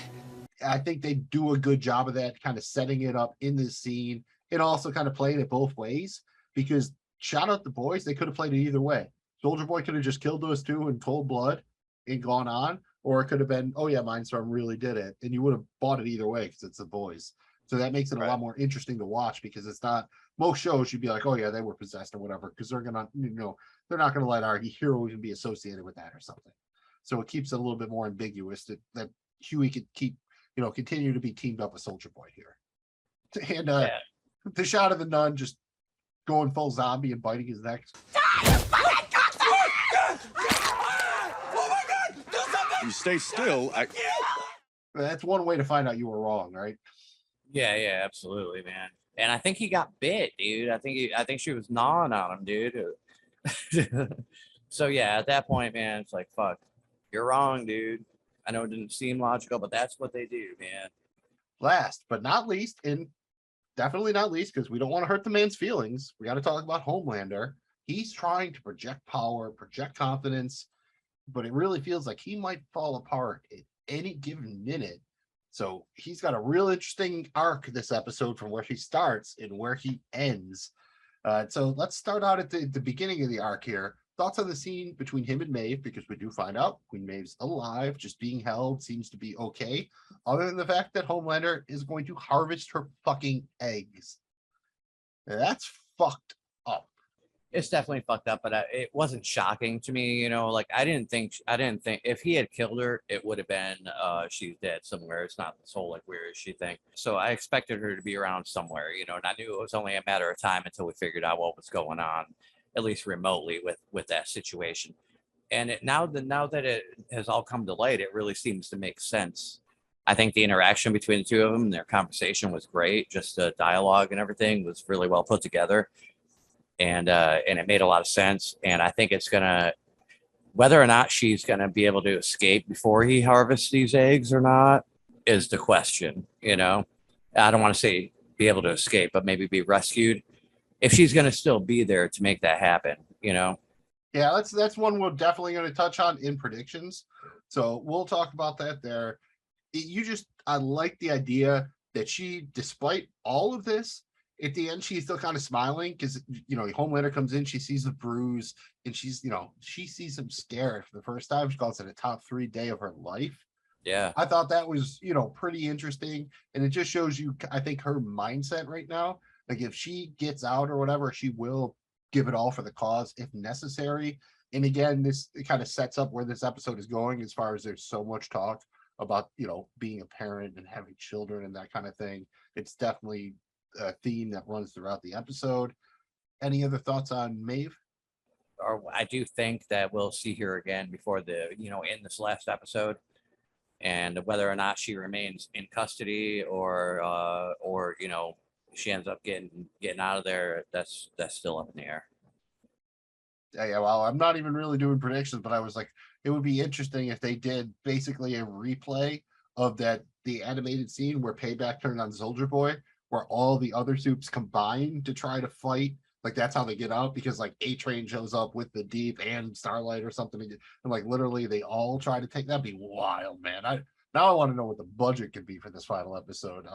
I think they do a good job of that, kind of setting it up in this scene and also kind of playing it both ways, because shout out the boys, they could have played it either way. Soldier Boy could have just killed those two in cold blood and gone on, or it could have been, oh yeah, Mindstorm really did it, and you would have bought it either way because it's the boys. So that makes it a lot more interesting to watch, because it's not, most shows you'd be like, oh yeah, they were possessed or whatever, because they're gonna, they're not gonna let our hero even be associated with that or something. So it keeps it a little bit more ambiguous that Huey could keep, continue to be teamed up with Soldier Boy here. And the shot of the nun just going full zombie and biting his neck. You stay still. That's one way to find out you were wrong, right? Yeah, absolutely, man. And I think he got bit, dude. I think she was gnawing on him, dude. So yeah, at that point, man, it's like, fuck, you're wrong, dude. I know it didn't seem logical, but that's what they do, man. Last but not least, and definitely not least, because we don't want to hurt the man's feelings, we got to talk about Homelander. He's trying to project power, project confidence, but it really feels like he might fall apart at any given minute. So he's got a real interesting arc this episode from where he starts and where he ends. So let's start out at the beginning of the arc here. Thoughts on the scene between him and Maeve, because we do find out Queen Maeve's alive, just being held, seems to be okay, other than the fact that Homelander is going to harvest her fucking eggs. That's fucked up. It's definitely fucked up, but it wasn't shocking to me, like I didn't think if he had killed her, it would have been she's dead somewhere. It's not this whole like where is she thing. So I expected her to be around somewhere, and I knew it was only a matter of time until we figured out what was going on, at least remotely with that situation. And now that it has all come to light, it really seems to make sense. I think the interaction between the two of them, their conversation was great. Just the dialogue and everything was really well put together. And it made a lot of sense. And I think it's gonna, whether or not she's gonna be able to escape before he harvests these eggs or not is the question. I don't want to say be able to escape, but maybe be rescued. if she's going to still be there to make that happen, you know? Yeah, that's one we're definitely going to touch on in predictions. So we'll talk about that there. I like the idea that she, despite all of this, at the end, she's still kind of smiling because, you know, Homelander comes in, she sees the bruise, and she's, you know, she sees him scared for the first time. She calls it a top 3 day of her life. Yeah. I thought that was, you know, pretty interesting. And it just shows you, I think, her mindset right now. Like, if she gets out or whatever, she will give it all for the cause if necessary. And again, it kind of sets up where this episode is going, as far as there's so much talk about, you know, being a parent and having children and that kind of thing. It's definitely a theme that runs throughout the episode. Any other thoughts on Maeve? Or I do think that we'll see her again before in this last episode, and whether or not she remains in custody or you know, she ends up getting out of there, that's still up in the air. Yeah, well, I'm not even really doing predictions, but I was like, it would be interesting if they did basically a replay of the animated scene where Payback turned on Soldier Boy, where all the other soups combine to try to fight. Like, that's how they get out, because like A-Train shows up with the Deep and Starlight or something, and like literally they all try to take. That'd be wild, man. Now I want to know what the budget could be for this final episode.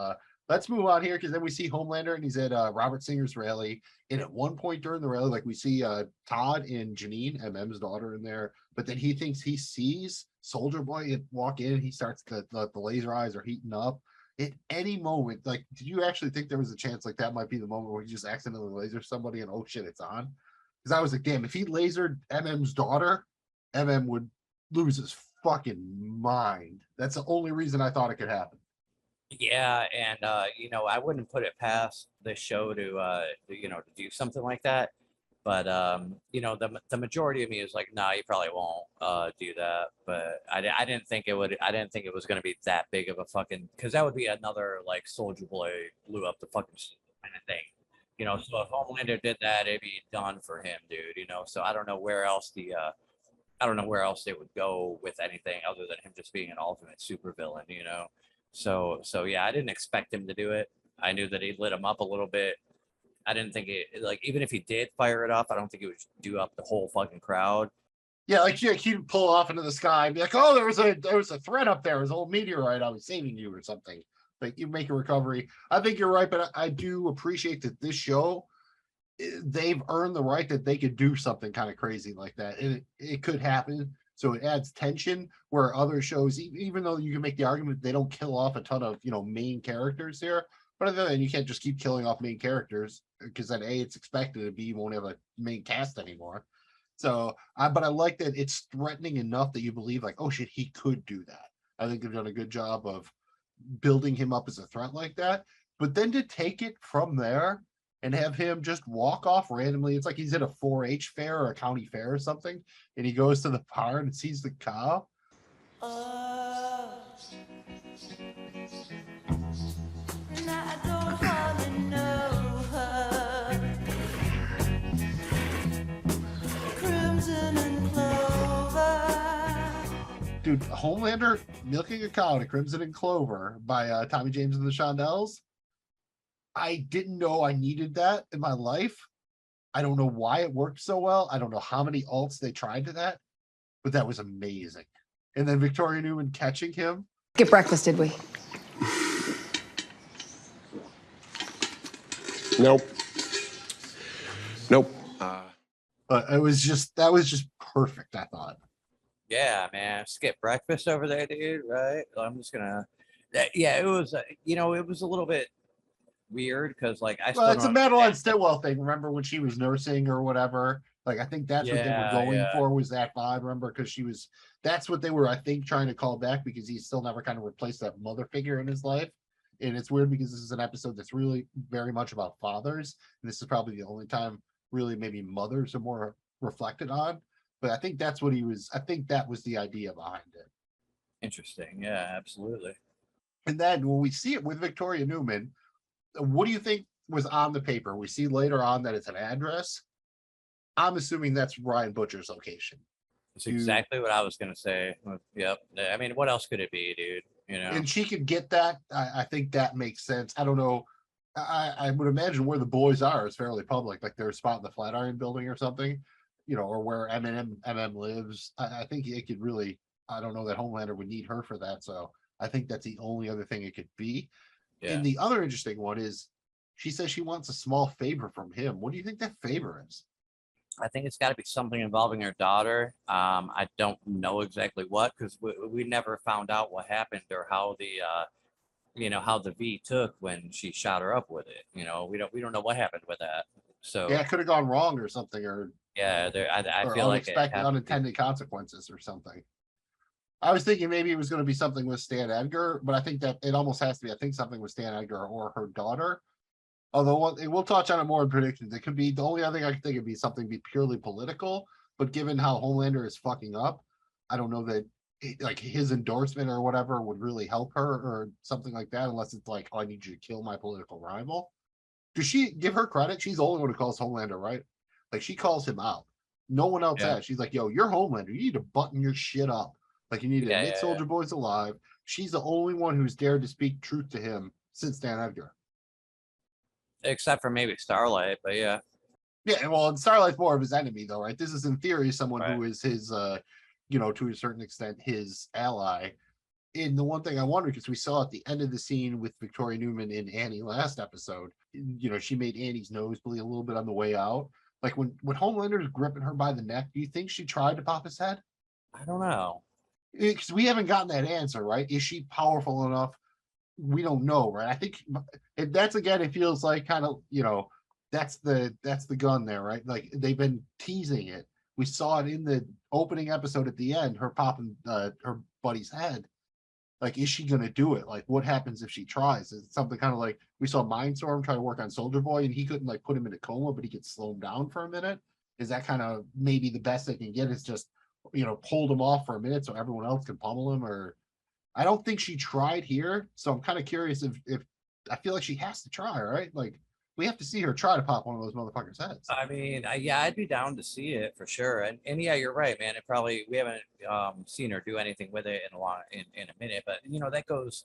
Let's move on here, because then we see Homelander and he's at Robert Singer's rally. And at one point during the rally, like, we see Todd and Janine, MM's daughter, in there. But then he thinks he sees Soldier Boy walk in. He starts the laser eyes are heating up. At any moment, like, did you actually think there was a chance like that might be the moment where he just accidentally laser somebody and, oh shit, it's on? Because I was like, damn, if he lasered MM's daughter, MM would lose his fucking mind. That's the only reason I thought it could happen. Yeah, and you know, I wouldn't put it past the show to do something like that. But you know, the majority of me is like, nah, you probably won't do that. But I didn't think it would. I didn't think it was going to be that big of a fucking, because that would be another like Soldier Boy blew up the fucking kind of thing. You know, so if Homelander did that, it'd be done for him, dude. You know, so I don't know where else they would go with anything other than him just being an ultimate supervillain. You know. So yeah, I didn't expect him to do it. I knew that he lit him up a little bit. I didn't think it, like, even if he did fire it off, I don't think it would do up the whole fucking crowd. Yeah, like he'd pull off into the sky and be like, oh, there was a threat up there. It was a whole meteorite. I was saving you or something. Like, you make a recovery. I think you're right, but I do appreciate that this show, they've earned the right that they could do something kind of crazy like that. And it could happen. So it adds tension, where other shows, even though you can make the argument they don't kill off a ton of, you know, main characters here, but other than, you can't just keep killing off main characters, because then A, it's expected, and B, you won't have a main cast anymore. So, but I like that it's threatening enough that you believe, like, oh shit, he could do that. I think they've done a good job of building him up as a threat like that. But then to take it from there and have him just walk off randomly. It's like he's at a 4-H fair or a county fair or something, and he goes to the barn and sees the cow. Dude, Homelander milking a cow to Crimson and Clover by Tommy James and the Shondells. I didn't know I needed that in my life. I don't know why it worked so well. I don't know how many alts they tried to that, but that was amazing. And then Victoria Newman catching him. Get breakfast, did we? Nope. But that was just perfect, I thought. Yeah, man, skip breakfast over there, dude. Right? I'm just gonna. Yeah, it was. It was a little bit weird because, like, it's a Madeline Stillwell thing. Remember when she was nursing or whatever? Like, I think that's what they were going for, was that vibe. Remember, because that's what they were, I think, trying to call back, because he still never kind of replaced that mother figure in his life. And it's weird because this is an episode that's really very much about fathers. And this is probably the only time really maybe mothers are more reflected on. But I think that's what I think that was the idea behind it. Interesting. Yeah, absolutely. And then when we see it with Victoria Newman, what do you think was on the paper? We see later on that it's an address. I'm assuming that's Ryan Butcher's location. That's exactly what I was going to say. Yep. I mean, what else could it be, dude? You know? And she could get that. I think that makes sense. I don't know. I would imagine where the boys are is fairly public, like their spot in the Flatiron building or something, or where MM lives. I think it could really, I don't know that Homelander would need her for that. So I think that's the only other thing it could be. Yeah. And the other interesting one is she says she wants a small favor from him. What do you think that favor is? I think it's got to be something involving her daughter. I don't know exactly what, because we never found out what happened or how the how the V took when she shot her up with it. We don't know what happened with that. So yeah, it could have gone wrong or something, or yeah, I feel like unintended consequences or something. I was thinking maybe it was going to be something with Stan Edgar, but I think that it almost has to be, I think, something with Stan Edgar or her daughter. Although we'll touch on it more in predictions. It could be, the only other thing I could think of be something be purely political, but given how Homelander is fucking up, I don't know that like his endorsement or whatever would really help her or something like that, unless it's like, oh, I need you to kill my political rival. Does she give her credit? She's the only one who calls Homelander, right? Like she calls him out. No one else has. She's like, yo, you're Homelander. You need to button your shit up. Like you need to admit Soldier Boy's alive. She's the only one who's dared to speak truth to him since Stan Edgar. Except for maybe Starlight, but yeah. Yeah, well, and Starlight's more of his enemy, though, right? This is in theory someone who is his, to a certain extent, his ally. And the one thing I wonder, because we saw at the end of the scene with Victoria Newman in Annie last episode, she made Annie's nose bleed a little bit on the way out. Like when Homelander's gripping her by the neck, do you think she tried to pop his head? I don't know. Because we haven't gotten that answer, right? Is she powerful enough? We don't know, right? I think that's, again, it feels like kind of, that's the gun there, right? Like they've been teasing it. We saw it in the opening episode at the end, her popping her buddy's head. Like, is she gonna do it? Like, what happens if she tries? It's something kind of like we saw Mindstorm try to work on Soldier Boy, and he couldn't like put him in a coma, but he could slow him down for a minute. Is that kind of maybe the best they can get? Is just hold him off for a minute so everyone else can pummel him? Or I don't think she tried here, so I'm kind of curious if I feel like she has to try, right? Like we have to see her try to pop one of those motherfuckers' heads. I mean, I'd be down to see it for sure. And yeah, you're right, man. We haven't seen her do anything with it in a minute, but that goes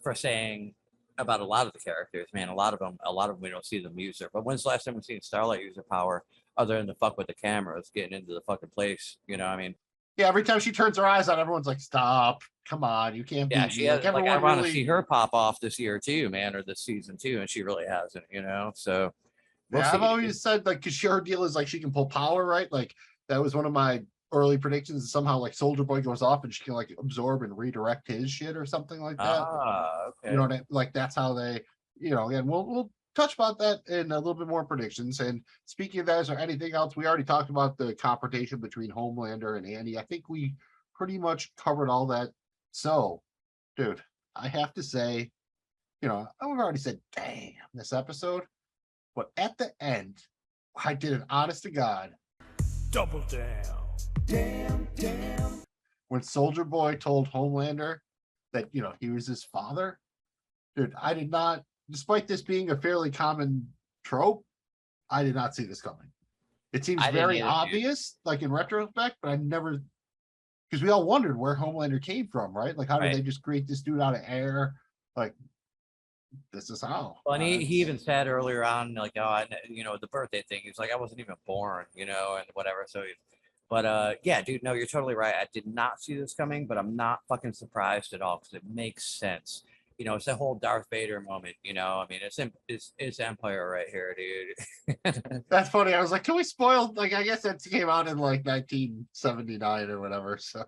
for saying about a lot of the characters, man. A lot of them we don't see them use her. But when's the last time we've seen Starlight use her power other than the fuck with the cameras getting into the fucking place? I mean. Yeah, every time she turns her eyes on, everyone's like, "Stop! Come on, you can't." Yeah, she has. Like, I want to see her pop off this year too, man, or this season too, and she really hasn't. So. I've always said like, because her deal is like she can pull power, right? Like that was one of my early predictions. Somehow, like Soldier Boy goes off and she can like absorb and redirect his shit or something like that. Okay. Like that's how they. Again, we'll touch about that in a little bit more predictions. And speaking of that, is there anything else? We already talked about the confrontation between Homelander and Andy. I think we pretty much covered all that. So, dude, I have to say, I've already said, damn, this episode. But at the end, I did an honest to God. Double down. Damn. When Soldier Boy told Homelander that, he was his father, dude, I did not, despite this being a fairly common trope, I did not see this coming. It seems very obvious, like in retrospect, but I never, because we all wondered where Homelander came from, right? Like, how did they just create this dude out of air? Like, this is how. Well, and he even said earlier on, like, the birthday thing. He's like, I wasn't even born, and whatever. So, yeah, dude, no, you're totally right. I did not see this coming, but I'm not fucking surprised at all because it makes sense. It's that whole Darth Vader moment. I mean, it's Empire right here, dude. That's funny. I was like, can we spoil? Like, I guess that came out in like 1979 or whatever. So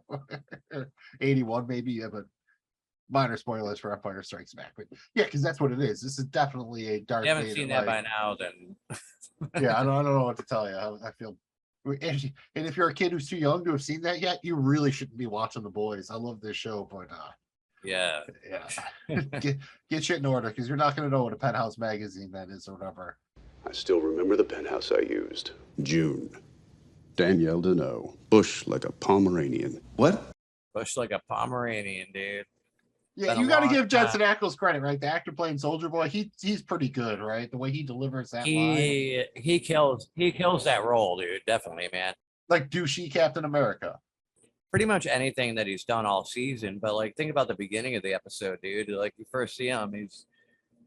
81 maybe, yeah, but. Minor spoilers for Empire Strikes Back, but yeah, because that's what it is. This is definitely a Darth Vader. You haven't seen that by now, then. Yeah, I don't know what to tell you. I feel, and if you're a kid who's too young to have seen that yet, you really shouldn't be watching The Boys. I love this show, but yeah, get shit in order because you're not going to know what a Penthouse magazine that is or whatever. I still remember the penthouse I used. June. Danielle Deneau. Bush like a Pomeranian. What? Bush like a Pomeranian, dude. Yeah, you got to give Jensen Ackles credit, right? The actor playing Soldier Boy, he's pretty good, right? The way he delivers that line. He kills that role, dude. Definitely, man. Like douchey Captain America. Pretty much anything that he's done all season, but like think about the beginning of the episode, dude. Like you first see him,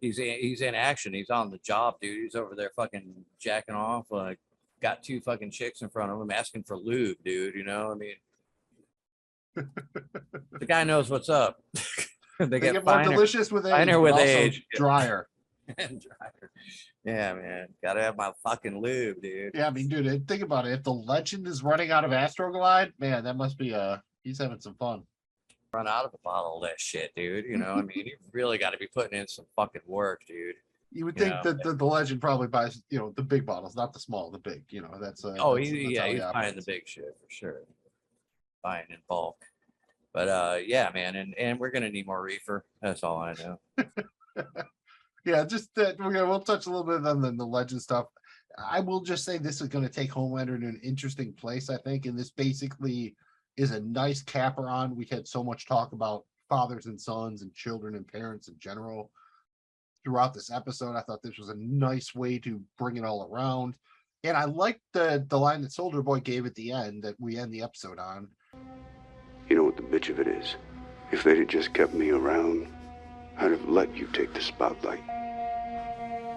He's in action. He's on the job, dude. He's over there fucking jacking off. Like, got 2 fucking chicks in front of him asking for lube, dude. You know, I mean, the guy knows what's up. they get more delicious with age, finer with also age, drier. and drier. Yeah, man, gotta have my fucking lube, dude. Yeah, I mean, dude, think about it. If the Legend is running out of Astroglide, man, that must be he's having some fun. Run out of a bottle of that shit, dude. You know, I mean, you really got to be putting in some fucking work, dude. You would think that the Legend probably buys, the big bottles, not the small, the big. That's he's he buying the big shit for sure. Buying in bulk. But yeah, man, and we're gonna need more reefer. That's all I know. Yeah, just that we'll touch a little bit on the Legend stuff. I will just say this is going to take Homelander to an interesting place, I think, and this basically is a nice capper on. We had so much talk about fathers and sons and children and parents in general throughout this episode. I thought this was a nice way to bring it all around, and I liked the line that Soldier Boy gave at the end that we end the episode on. You know what the bitch of it is? If they'd have just kept me around, I'd have let you take the spotlight.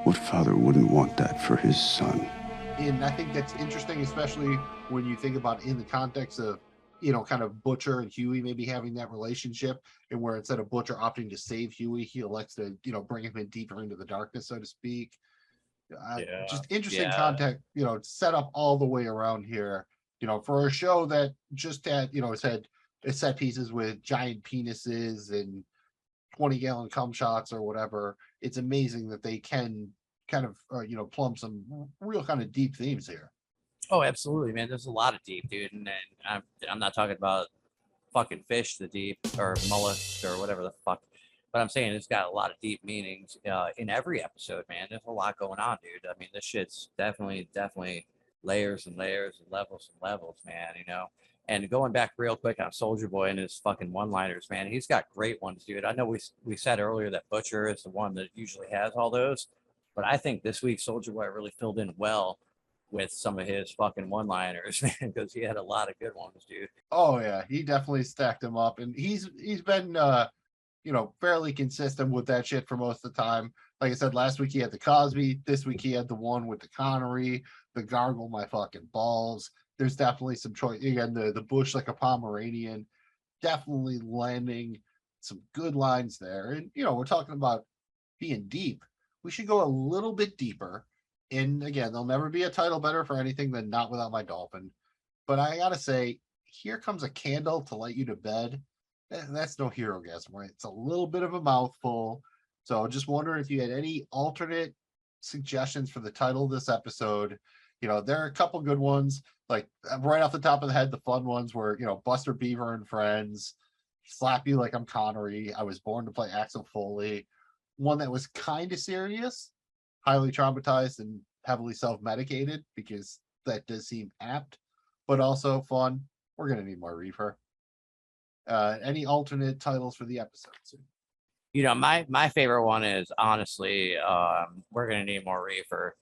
What father wouldn't want that for his son? And I think that's interesting, especially when you think about in the context of, kind of Butcher and Huey maybe having that relationship, and where instead of Butcher opting to save Huey, he elects to, bring him in deeper into the darkness, so to speak. Just interesting context, set up all the way around here, for a show that just had, it's had set pieces with giant penises and 20-gallon cum shots or whatever. It's amazing that they can kind of plumb some real kind of deep themes here. Oh, absolutely, man. There's a lot of deep, dude, and I'm not talking about fucking fish, the deep, or mollusk, or whatever the fuck. But I'm saying it's got a lot of deep meanings in every episode, man. There's a lot going on, dude. I mean, this shit's definitely layers and layers and levels, man. And going back real quick on Soldier Boy and his fucking one-liners, man, he's got great ones, dude. I know we said earlier that Butcher is the one that usually has all those, but I think this week Soldier Boy really filled in well with some of his fucking one-liners, man, because he had a lot of good ones, dude. Oh yeah, he definitely stacked them up, and he's been fairly consistent with that shit for most of the time. Like I said, last week he had the Cosby, this week he had the one with the Connery, the gargle my fucking balls. There's definitely some choice. Again, the bush like a Pomeranian, definitely landing some good lines there. And, we're talking about being deep. We should go a little bit deeper. And again, there'll never be a title better for anything than Not Without My Dolphin. But I got to say, Here Comes a Candle to Light You to Bed. That's no hero gasm, right? It's a little bit of a mouthful. So just wondering if you had any alternate suggestions for the title of this episode. There are a couple good ones, like right off the top of the head, the fun ones were, Buster Beaver and Friends, Slap You Like I'm Connery, I Was Born to Play Axel Foley. One that was kind of serious, highly traumatized and heavily self-medicated, because that does seem apt, but also fun. We're going to need more reefer. Any alternate titles for the episodes? My favorite one is honestly, We're Going to Need More Reefer.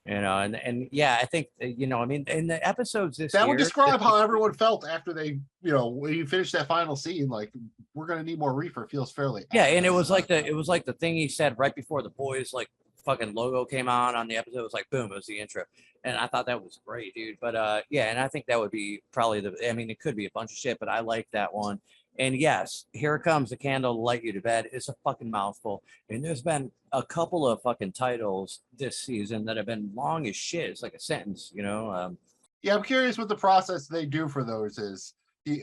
And yeah, I think, I mean, in the episodes this that year, would describe how everyone felt after they, when you finish that final scene, like, we're going to need more reefer, feels fairly. Yeah. And it was like the thing he said right before the boys, like, fucking logo came on the episode. It was like, boom, it was the intro. And I thought that was great, dude. But yeah, and I think that would be probably it could be a bunch of shit, but I like that one. And yes, Here Comes the Candle to Light You to Bed is a fucking mouthful. And there's been a couple of fucking titles this season that have been long as shit. It's like a sentence, Yeah, I'm curious what the process they do for those is.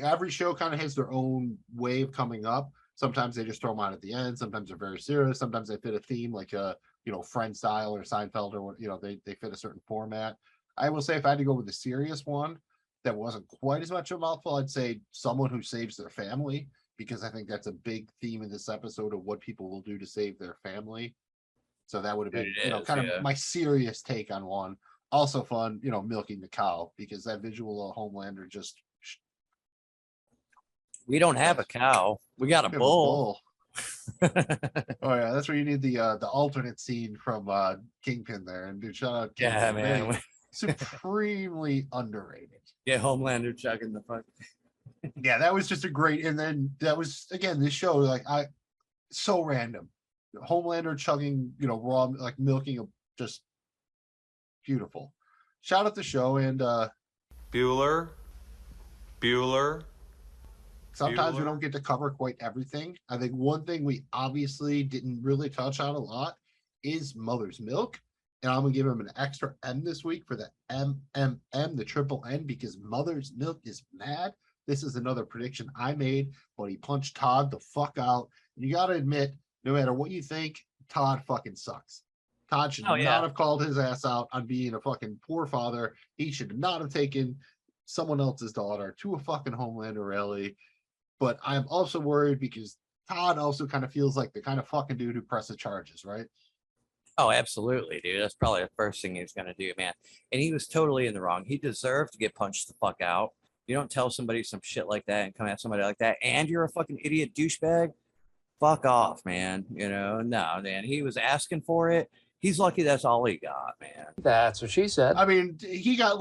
Every show kind of has their own wave coming up. Sometimes they just throw them on at the end. Sometimes they're very serious. Sometimes they fit a theme like a, Friend style or Seinfeld, or they fit a certain format. I will say if I had to go with a serious one that wasn't quite as much of a mouthful, I'd say Someone Who Saves Their Family, because I think that's a big theme in this episode of what people will do to save their family. So that would have been, of my serious take on one. Also fun, Milking the Cow, because that visual of Homelander just. We don't have a cow. We got a bull. Oh yeah, that's where you need the alternate scene from Kingpin there. And dude, shout out Kingpin. Yeah, man. Supremely underrated. Yeah, Homelander chugging the fuck. Yeah, that was just a great, and then that was again this show, like so random. Homelander chugging, raw, like milking, just beautiful. Shout out the show. And Bueller. Sometimes we don't get to cover quite everything. I think one thing we obviously didn't really touch on a lot is Mother's Milk. And I'm going to give him an extra M this week for the MMM, the triple N, because Mother's Milk is mad. This is another prediction I made, but he punched Todd the fuck out. And you got to admit, no matter what you think, Todd fucking sucks. Todd should not have called his ass out on being a fucking poor father. He should not have taken someone else's daughter to a fucking Homelander rally. But I'm also worried because Todd also kind of feels like the kind of fucking dude who presses charges, right? Oh, absolutely, dude. That's probably the first thing he's going to do, man. And he was totally in the wrong. He deserved to get punched the fuck out. You don't tell somebody some shit like that and come at somebody like that, and you're a fucking idiot douchebag. Fuck off, man. No, man. He was asking for it. He's lucky that's all he got, man. That's what she said. I mean, he got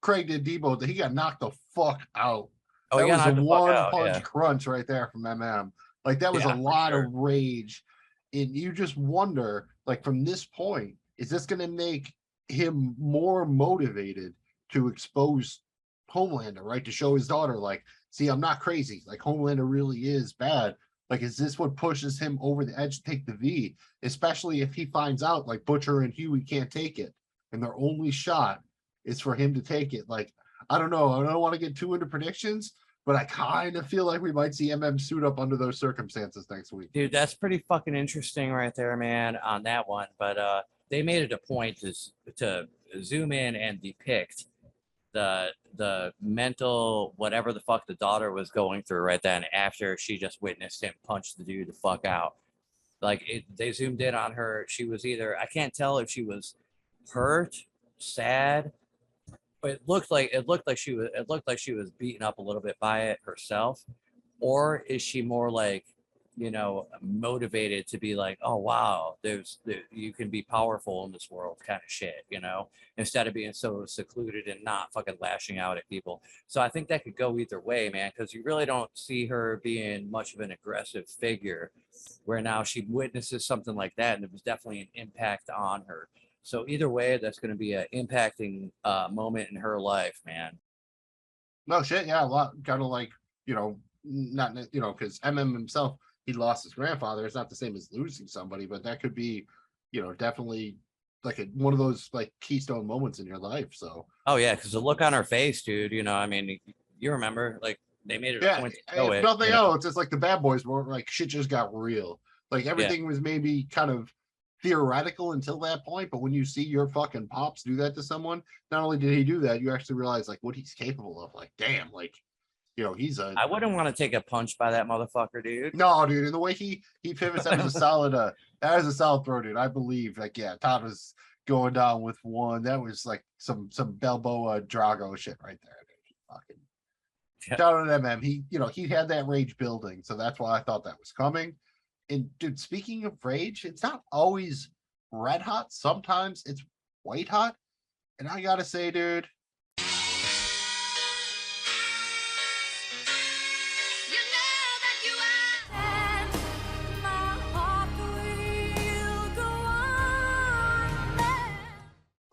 Craig did Debo, that he got knocked the fuck out. Oh, that was a one punch crunch right there from MM. Like, that was a lot of rage. And you just wonder, like, from this point, is this going to make him more motivated to expose Homelander, right? To show his daughter, like, see, I'm not crazy. Like, Homelander really is bad. Like, is this what pushes him over the edge to take the V? Especially if he finds out, like, Butcher and Huey can't take it, and their only shot is for him to take it. Like, I don't know. I don't want to get too into predictions, but I kind of feel like we might see MM suit up under those circumstances next week. Dude, that's pretty fucking interesting right there, man, on that one. But they made it a point to zoom in and depict the mental whatever the fuck the daughter was going through right then after she just witnessed him punch the dude the fuck out. Like, they zoomed in on her. She was either, I can't tell if she was hurt, sad, but it looked like she was beaten up a little bit by it herself. Or is she more like, motivated to be like, oh wow, you can be powerful in this world kind of shit, instead of being so secluded and not fucking lashing out at people. So I think that could go either way, man, because you really don't see her being much of an aggressive figure, where now she witnesses something like that and it was definitely an impact on her. So either way, that's going to be an impacting moment in her life, man. No shit, yeah, a lot. Gotta not because MM himself, he lost his grandfather. It's not the same as losing somebody, but that could be, definitely like one of those like keystone moments in your life. So. Oh yeah, because the look on her face, dude. I mean, you remember, like, they made it a point to show it. Nothing else. It's like the Bad Boys were like, shit just got real. Like, everything was maybe kind of theoretical until that point, but when you see your fucking pops do that to someone, not only did he do that, you actually realize like what he's capable of. Like, damn, like, he's a. I wouldn't want to take a punch by that motherfucker, dude. No, dude, and the way he pivots, that was a solid throw, dude. I believe, like, yeah, Todd was going down with one. That was like some Balboa Drago shit right there, dude. Fucking shout out to MM. He had that rage building, so that's why I thought that was coming. And dude, speaking of rage, it's not always red hot. Sometimes it's white hot. And I gotta say, dude,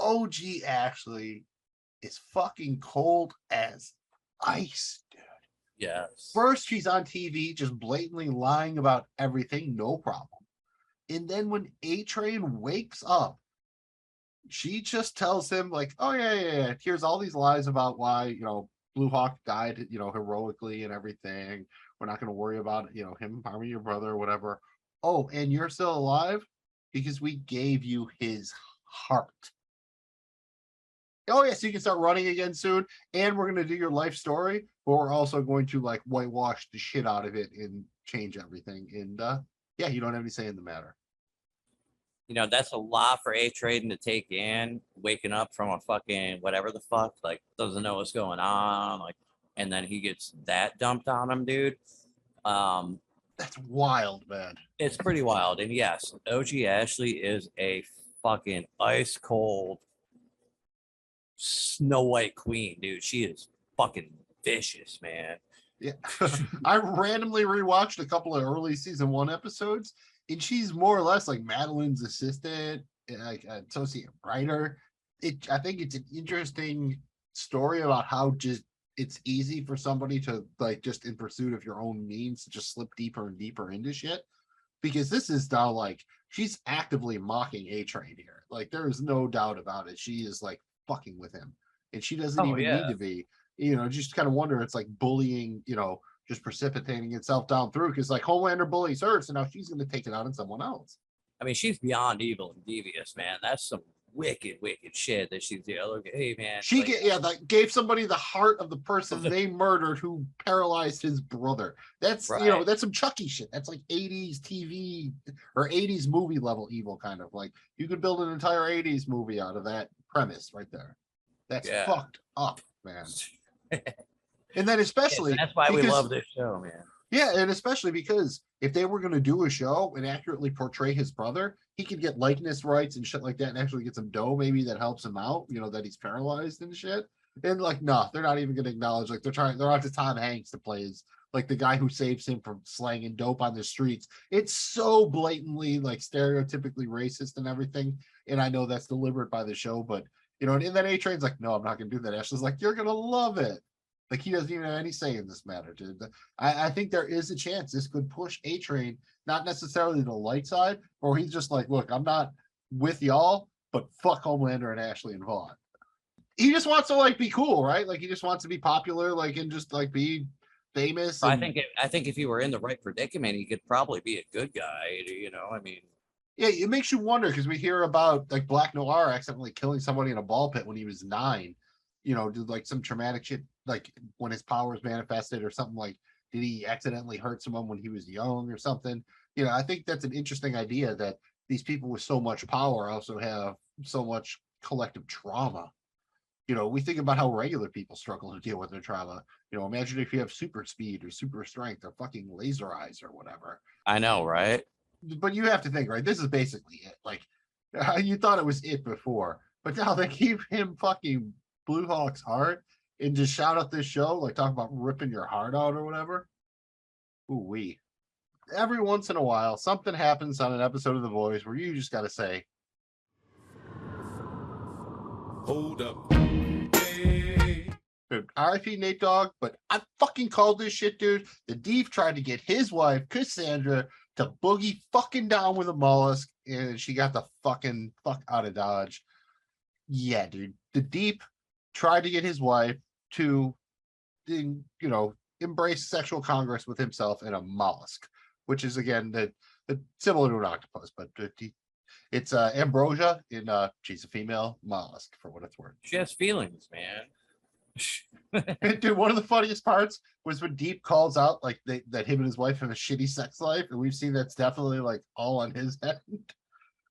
OG Ashley is fucking cold as ice, dude. Yes. First, she's on TV just blatantly lying about everything, no problem. And then when A-Train wakes up, she just tells him, like, oh, yeah. Here's all these lies about why, Blue Hawk died, heroically and everything. We're not going to worry about, him harming your brother or whatever. Oh, and you're still alive because we gave you his heart. Oh, yeah, so you can start running again soon. And we're going to do your life story, but we're also going to, like, whitewash the shit out of it and change everything. And, yeah, you don't have any say in the matter. That's a lot for A-Train to take in, waking up from a fucking whatever the fuck, like, doesn't know what's going on, like, and then he gets that dumped on him, dude. That's wild, man. It's pretty wild. And yes, OG Ashley is a fucking ice cold Snow White queen, dude. She is fucking vicious, man. Yeah. I randomly rewatched a couple of early season 1 episodes, and she's more or less like Madeline's assistant, like associate writer. I think it's an interesting story about how just it's easy for somebody to like just in pursuit of your own means to just slip deeper and deeper into shit. Because this is now like she's actively mocking A-Train here. Like there is no doubt about it. She is like fucking with him, and she doesn't even need to be. You know, just kind of wonder it's like bullying. You know, just precipitating itself down through because like Homelander bullies her, so now she's going to take it out on someone else. I mean, she's beyond evil and devious, man. That's some wicked shit that she's look, hey man, she like, that gave somebody the heart of the person they murdered who paralyzed his brother. That's you know, that's some Chucky shit. That's like 80s TV or 80s movie level evil, kind of like you could build an entire 80s movie out of that premise right there. That's fucked up, man. And then especially that's why we love this show, man. Yeah, and especially because if they were going to do a show and accurately portray his brother, he could get likeness rights and shit like that and actually get some dough maybe that helps him out, you know, that he's paralyzed and shit. And like, no, they're not even going to acknowledge, like they're on to Tom Hanks to play his, like the guy who saves him from slanging dope on the streets. It's so blatantly like stereotypically racist and everything. And I know that's deliberate by the show, but you know, and then A-Train's like, no, I'm not going to do that. Ashley's like, you're going to love it. Like he doesn't even have any say in this matter, dude. I think there is a chance this could push A-Train, not necessarily to the light side, or he's just like, look, I'm not with y'all, but fuck Homelander and Ashley and Vaughn. He just wants to like be cool, right? Like he just wants to be popular, like and just like be famous. And... I think if he were in the right predicament, he could probably be a good guy. You know, I mean. Yeah, it makes you wonder because we hear about like Black Noir accidentally killing somebody in a ball pit when he was 9. You know, did like some traumatic shit, like when his powers manifested or something. Like, did he accidentally hurt someone when he was young or something? You know, I think that's an interesting idea that these people with so much power also have so much collective trauma. You know, we think about how regular people struggle to deal with their trauma. You know, imagine if you have super speed or super strength or fucking laser eyes or whatever. I know, right? But you have to think, right? This is basically it. Like, you thought it was it before, but now they keep him fucking Blue Hawk's heart and just shout out this show, like talk about ripping your heart out or whatever. Ooh-wee. Every once in a while, something happens on an episode of The Boys where you just got to say, hold up. Hey. Dude, RIP Nate Dogg, but I fucking called this shit, dude. The Deep tried to get his wife, Cassandra, to boogie fucking down with a mollusk, and she got the fucking fuck out of Dodge. Yeah, dude. The Deep tried to get his wife to, you know, embrace sexual congress with himself and a mollusk, which is again the similar to an octopus, but it's ambrosia in she's a female mollusk for what it's worth. She has feelings, man. Dude, one of the funniest parts was when Deep calls out like that him and his wife have a shitty sex life, and we've seen that's definitely like all on his end.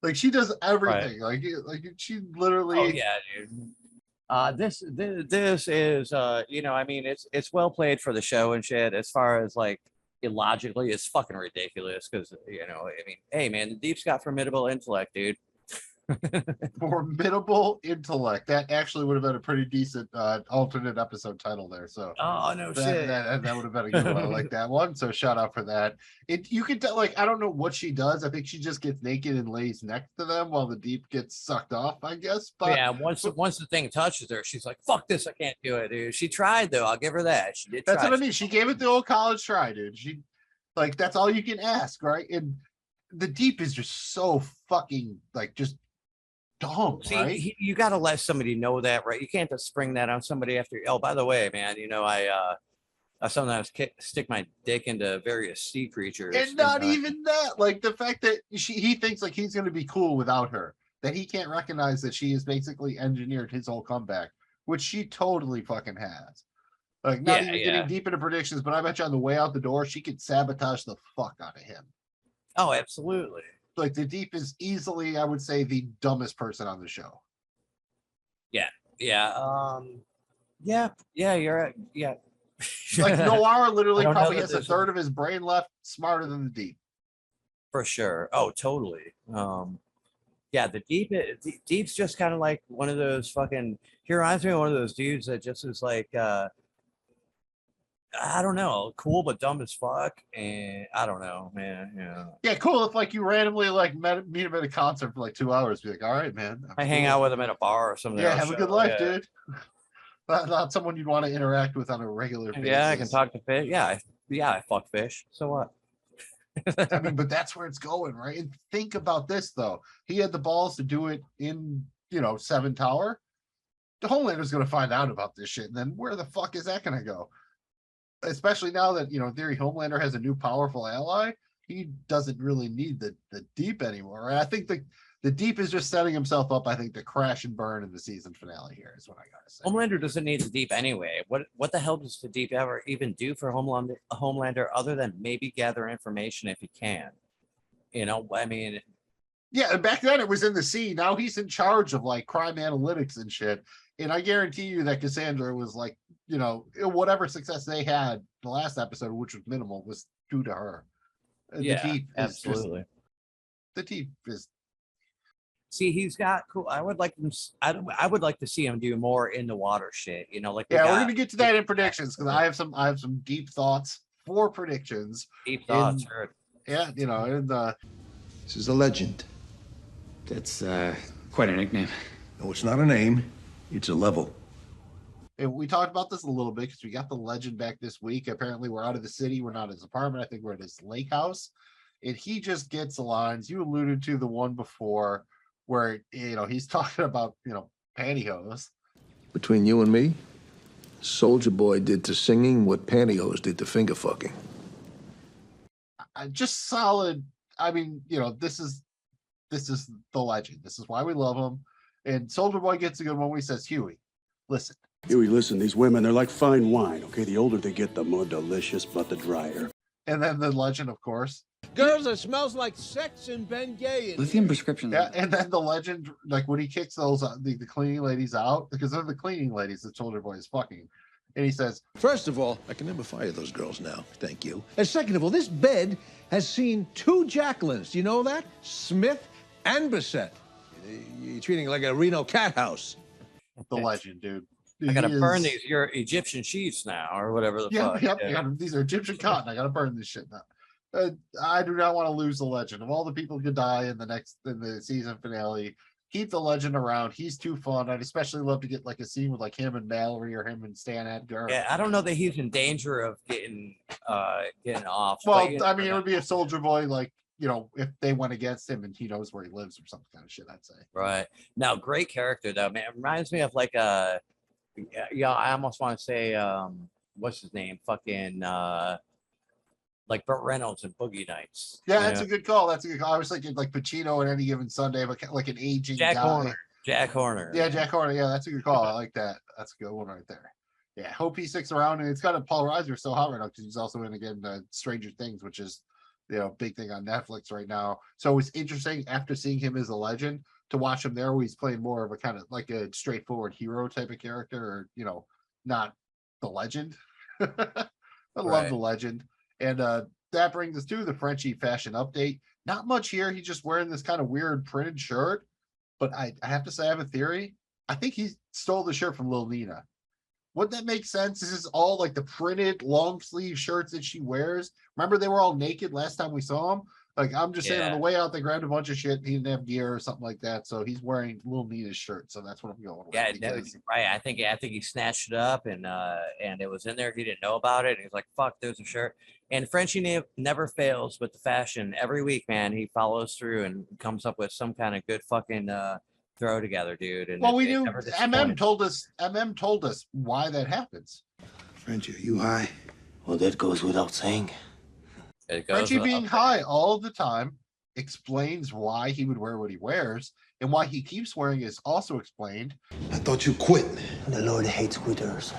Like she does everything, right. like she literally. Oh yeah, dude. This is you know, I mean, it's well played for the show and shit. As far as like illogically, it's fucking ridiculous because you know, I mean, hey man, the Deep's got formidable intellect, dude. Formidable intellect. That actually would have been a pretty decent alternate episode title there. So oh no shit, that would have been a good one. I like that one. So shout out for that. You can tell, like, I don't know what she does. I think she just gets naked and lays next to them while the Deep gets sucked off, I guess. But yeah, once the thing touches her, she's like, fuck this, I can't do it, dude. She tried though. I'll give her that. She did. That's what I mean. She gave it the old college try, dude. She like that's all you can ask, right? And the Deep is just so fucking like just dumb. See, right? You got to let somebody know that, right? You can't just spring that on somebody after. Oh, by the way, man, you know, I sometimes stick my dick into various sea creatures. And not even that, like the fact that he thinks like he's going to be cool without her, that he can't recognize that she has basically engineered his whole comeback, which she totally fucking has. Like not even getting deep into predictions, but I bet you on the way out the door, she could sabotage the fuck out of him. Oh, absolutely. Like the Deep is easily, I would say, the dumbest person on the show. Yeah. You're right. Yeah. Like Noir literally probably has a third of his brain left, smarter than the Deep. For sure. Oh, totally. Yeah, the Deep's just kind of like one of those fucking. He reminds me of one of those dudes that just is like. I don't know, cool but dumb as fuck, and I don't know, man. Yeah, cool. If like you randomly like meet him at a concert for like 2 hours, be like, all right, man. I hang out with him at a bar or something. Yeah, have a good life, dude. Not someone you'd want to interact with on a regular basis. Yeah, I can talk to fish. Yeah, I fuck fish. So what? I mean, but that's where it's going, right? And think about this though. He had the balls to do it in, Seven Tower. The Homelander's going to find out about this shit, and then where the fuck is that going to go? Especially now that, in theory, Homelander has a new powerful ally. He doesn't really need the Deep anymore. Right? I think the Deep is just setting himself up, I think, to crash and burn in the season finale here is what I gotta say. Homelander doesn't need the Deep anyway. What the hell does the Deep ever even do for Homelander other than maybe gather information if he can? I mean... Yeah, and back then it was in the sea. Now he's in charge of like crime analytics and shit. And I guarantee you that Cassandra was like, whatever success they had the last episode, which was minimal, was due to her. Yeah, the Deep absolutely. The Deep is. See, he's got cool. I would like to see him do more in the water shit. Like we're gonna get to that in predictions because I have some deep thoughts for predictions. Deep thoughts. Yeah, this is a legend. That's quite a nickname. No, it's not a name. It's a level. And we talked about this a little bit because we got the legend back this week. Apparently, we're out of the city. We're not at his apartment. I think we're at his lake house. And he just gets the lines. You alluded to the one before where, he's talking about, pantyhose. Between you and me, Soldier Boy did to singing what pantyhose did to finger fucking. Just solid. I mean, this is the legend. This is why we love him. And Soldier Boy gets a good one when he says, Huey, listen. Huey, listen, these women, they're like fine wine, okay? The older they get, the more delicious, but the drier. And then the legend, of course. Girls, it smells like sex and Bengay. Lithium prescription. Yeah, and then the legend, like when he kicks those the cleaning ladies out, because they're the cleaning ladies that Soldier Boy is fucking. And he says, first of all, I can never fire those girls now. Thank you. And second of all, this bed has seen 2 Jacquelines. Do you know that? Smith and Bissett. You're treating it like a Reno cat house. The legend, dude. I gotta burn your Egyptian sheets now, or whatever the fuck. These are Egyptian cotton. I gotta burn this shit now. I do not want to lose the legend. Of all the people who could die in the season finale, keep the legend around. He's too fun. I'd especially love to get like a scene with like him and Mallory or him and Stan Edgar. Yeah, I don't know that he's in danger of getting off. Well, I mean, it would be a Soldier Boy, like, if they went against him and he knows where he lives or some kind of shit, I'd say. Right. Now, great character though, man. It reminds me of like I almost want to say what's his name? Fucking like Burt Reynolds and Boogie Nights. Yeah, that's a good call. That's a good call. I was thinking like Pacino at Any Given Sunday, but like an aging Jack guy. Horner. Jack Horner. Yeah, Jack Horner. Yeah, that's a good call. I like that. That's a good one right there. Yeah, hope he sticks around. And it's got a Paul Reiser so hot right now because he's also in again Stranger Things, which is big thing on Netflix right now. So it's interesting after seeing him as a legend to watch him there where he's playing more of a kind of like a straightforward hero type of character, or not the legend. I love the legend. And that brings us to the Frenchie fashion update. Not much here. He's just wearing this kind of weird printed shirt. But I have to say, I have a theory. I think he stole the shirt from Lil Nina. Wouldn't that make sense? This is all like the printed long sleeve shirts that she wears. Remember they were all naked last time we saw them? Like, I'm just saying on the way out, they grabbed a bunch of shit. He didn't have gear or something like that. So he's wearing Lil Nina's shirt. So that's what I'm going with. Yeah, right. I think he snatched it up and it was in there. He didn't know about it. And he's like, fuck, there's a shirt. And Frenchie never fails with the fashion. Every week, man, he follows through and comes up with some kind of good fucking throw together, dude. And well, we knew MM told us why that happens. Frenchie, are you high? Well, that goes without saying. Frenchie being high all the time explains why he would wear what he wears, and why he keeps wearing is also explained. I thought you quit. The Lord hates quitters.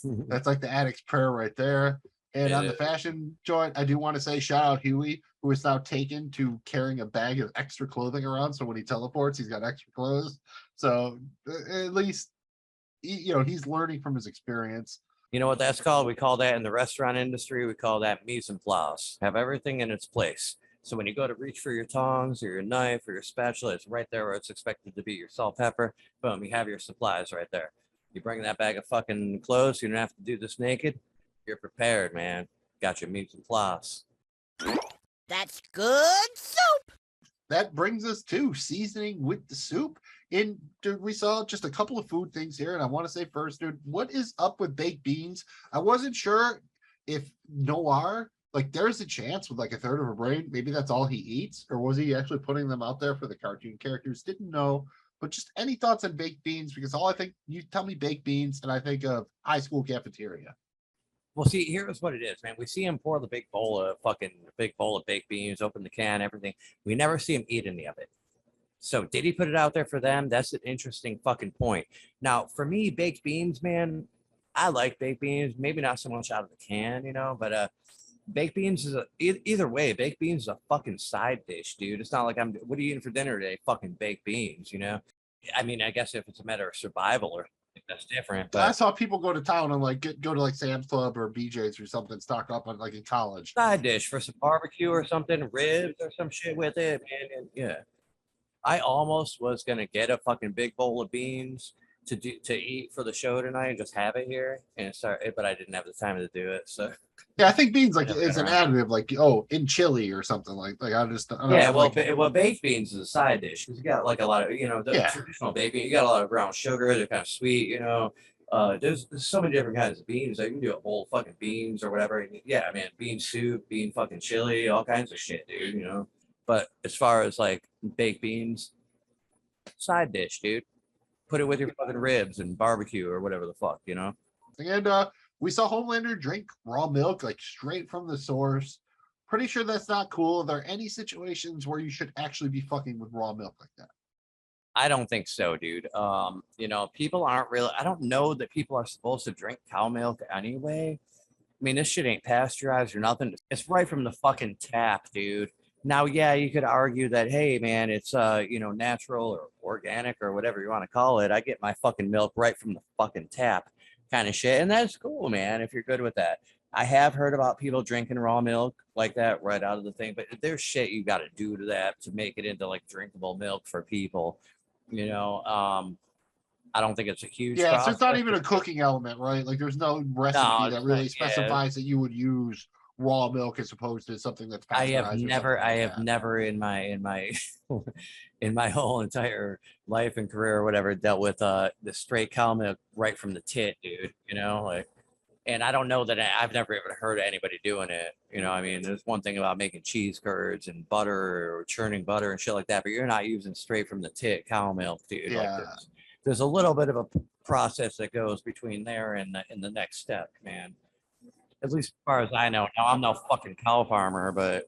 That's like the addict's prayer right there. And on the fashion joint, I do want to say shout out Huey, who is now taken to carrying a bag of extra clothing around. So when he teleports, he's got extra clothes. So at least, he's learning from his experience. You know what that's called? We call that in the restaurant industry, we call that mise en place. Have everything in its place. So when you go to reach for your tongs or your knife or your spatula, it's right there where it's expected to be. Your salt, pepper, boom, you have your supplies right there. You bring that bag of fucking clothes, you don't have to do this naked. You're prepared, man. Got your meats and plus. That's good soup. That brings us to seasoning with the soup. And dude, we saw just a couple of food things here, and I want to say first, dude, what is up with baked beans? I wasn't sure if Noir, like, there's a chance with like a third of a brain, maybe that's all he eats, or was he actually putting them out there for the cartoon characters? Didn't know. But just any thoughts on baked beans? Because all I think, you tell me baked beans, and I think of high school cafeteria. Well, see, here's what it is, man. We see him pour the big bowl of baked beans, open the can, everything. We never see him eat any of it. So did he put it out there for them? That's an interesting fucking point. Now, for me, baked beans, man, I like baked beans. Maybe not so much out of the can, you know, but baked beans is either way. Baked beans is a fucking side dish, dude. It's not like what are you eating for dinner today? Fucking baked beans, you know. I mean, I guess if it's a matter of survival or that's different. But I saw people go to town and like go to like Sam's Club or BJ's or something, stock up on like in college. Side dish for some barbecue or something, ribs or some shit with it, man. And yeah, I almost was gonna get a fucking big bowl of beans to eat for the show tonight and just have it here and start it, but I didn't have the time to do it. So yeah, I think beans like is an additive, like in chili or something like I don't yeah. Well, like, baked beans is a side dish because you got like a lot of the traditional baked bean. You got a lot of brown sugar. They're kind of sweet, you know. There's so many different kinds of beans. Like you can do a whole fucking beans or whatever. Yeah, man, bean soup, bean fucking chili, all kinds of shit, dude. You know. But as far as like baked beans, side dish, dude. Put it with your fucking ribs and barbecue or whatever the fuck, you know. And we saw Homelander drink raw milk like straight from the source. Pretty sure that's not cool. Are there any situations where you should actually be fucking with raw milk like that? I don't think so, dude. You know, people aren't really. I don't know that people are supposed to drink cow milk anyway. I mean, this shit ain't pasteurized or nothing. It's right from the fucking tap, dude. Now, yeah, you could argue that, hey, man, it's, natural or organic or whatever you want to call it. I get my fucking milk right from the fucking tap kind of shit. And that's cool, man, if you're good with that. I have heard about people drinking raw milk like that right out of the thing, but there's shit you got to do to that to make it into like drinkable milk for people, you know. I don't think it's a huge so it's not even a cooking element, right? Like there's no recipe that really specifies that you would use raw milk as opposed to something that's pasteurized. I have never in my in my whole entire life and career or whatever dealt with the straight cow milk right from the tit, dude, you know, like. And I don't know that I've never even heard of anybody doing it. You know, I mean, there's one thing about making cheese curds and butter or churning butter and shit like that, but you're not using straight from the tit cow milk, dude. Yeah. Like there's a little bit of a process that goes between there and the next step, man. At least as far as I know. Now, I'm no fucking cow farmer, but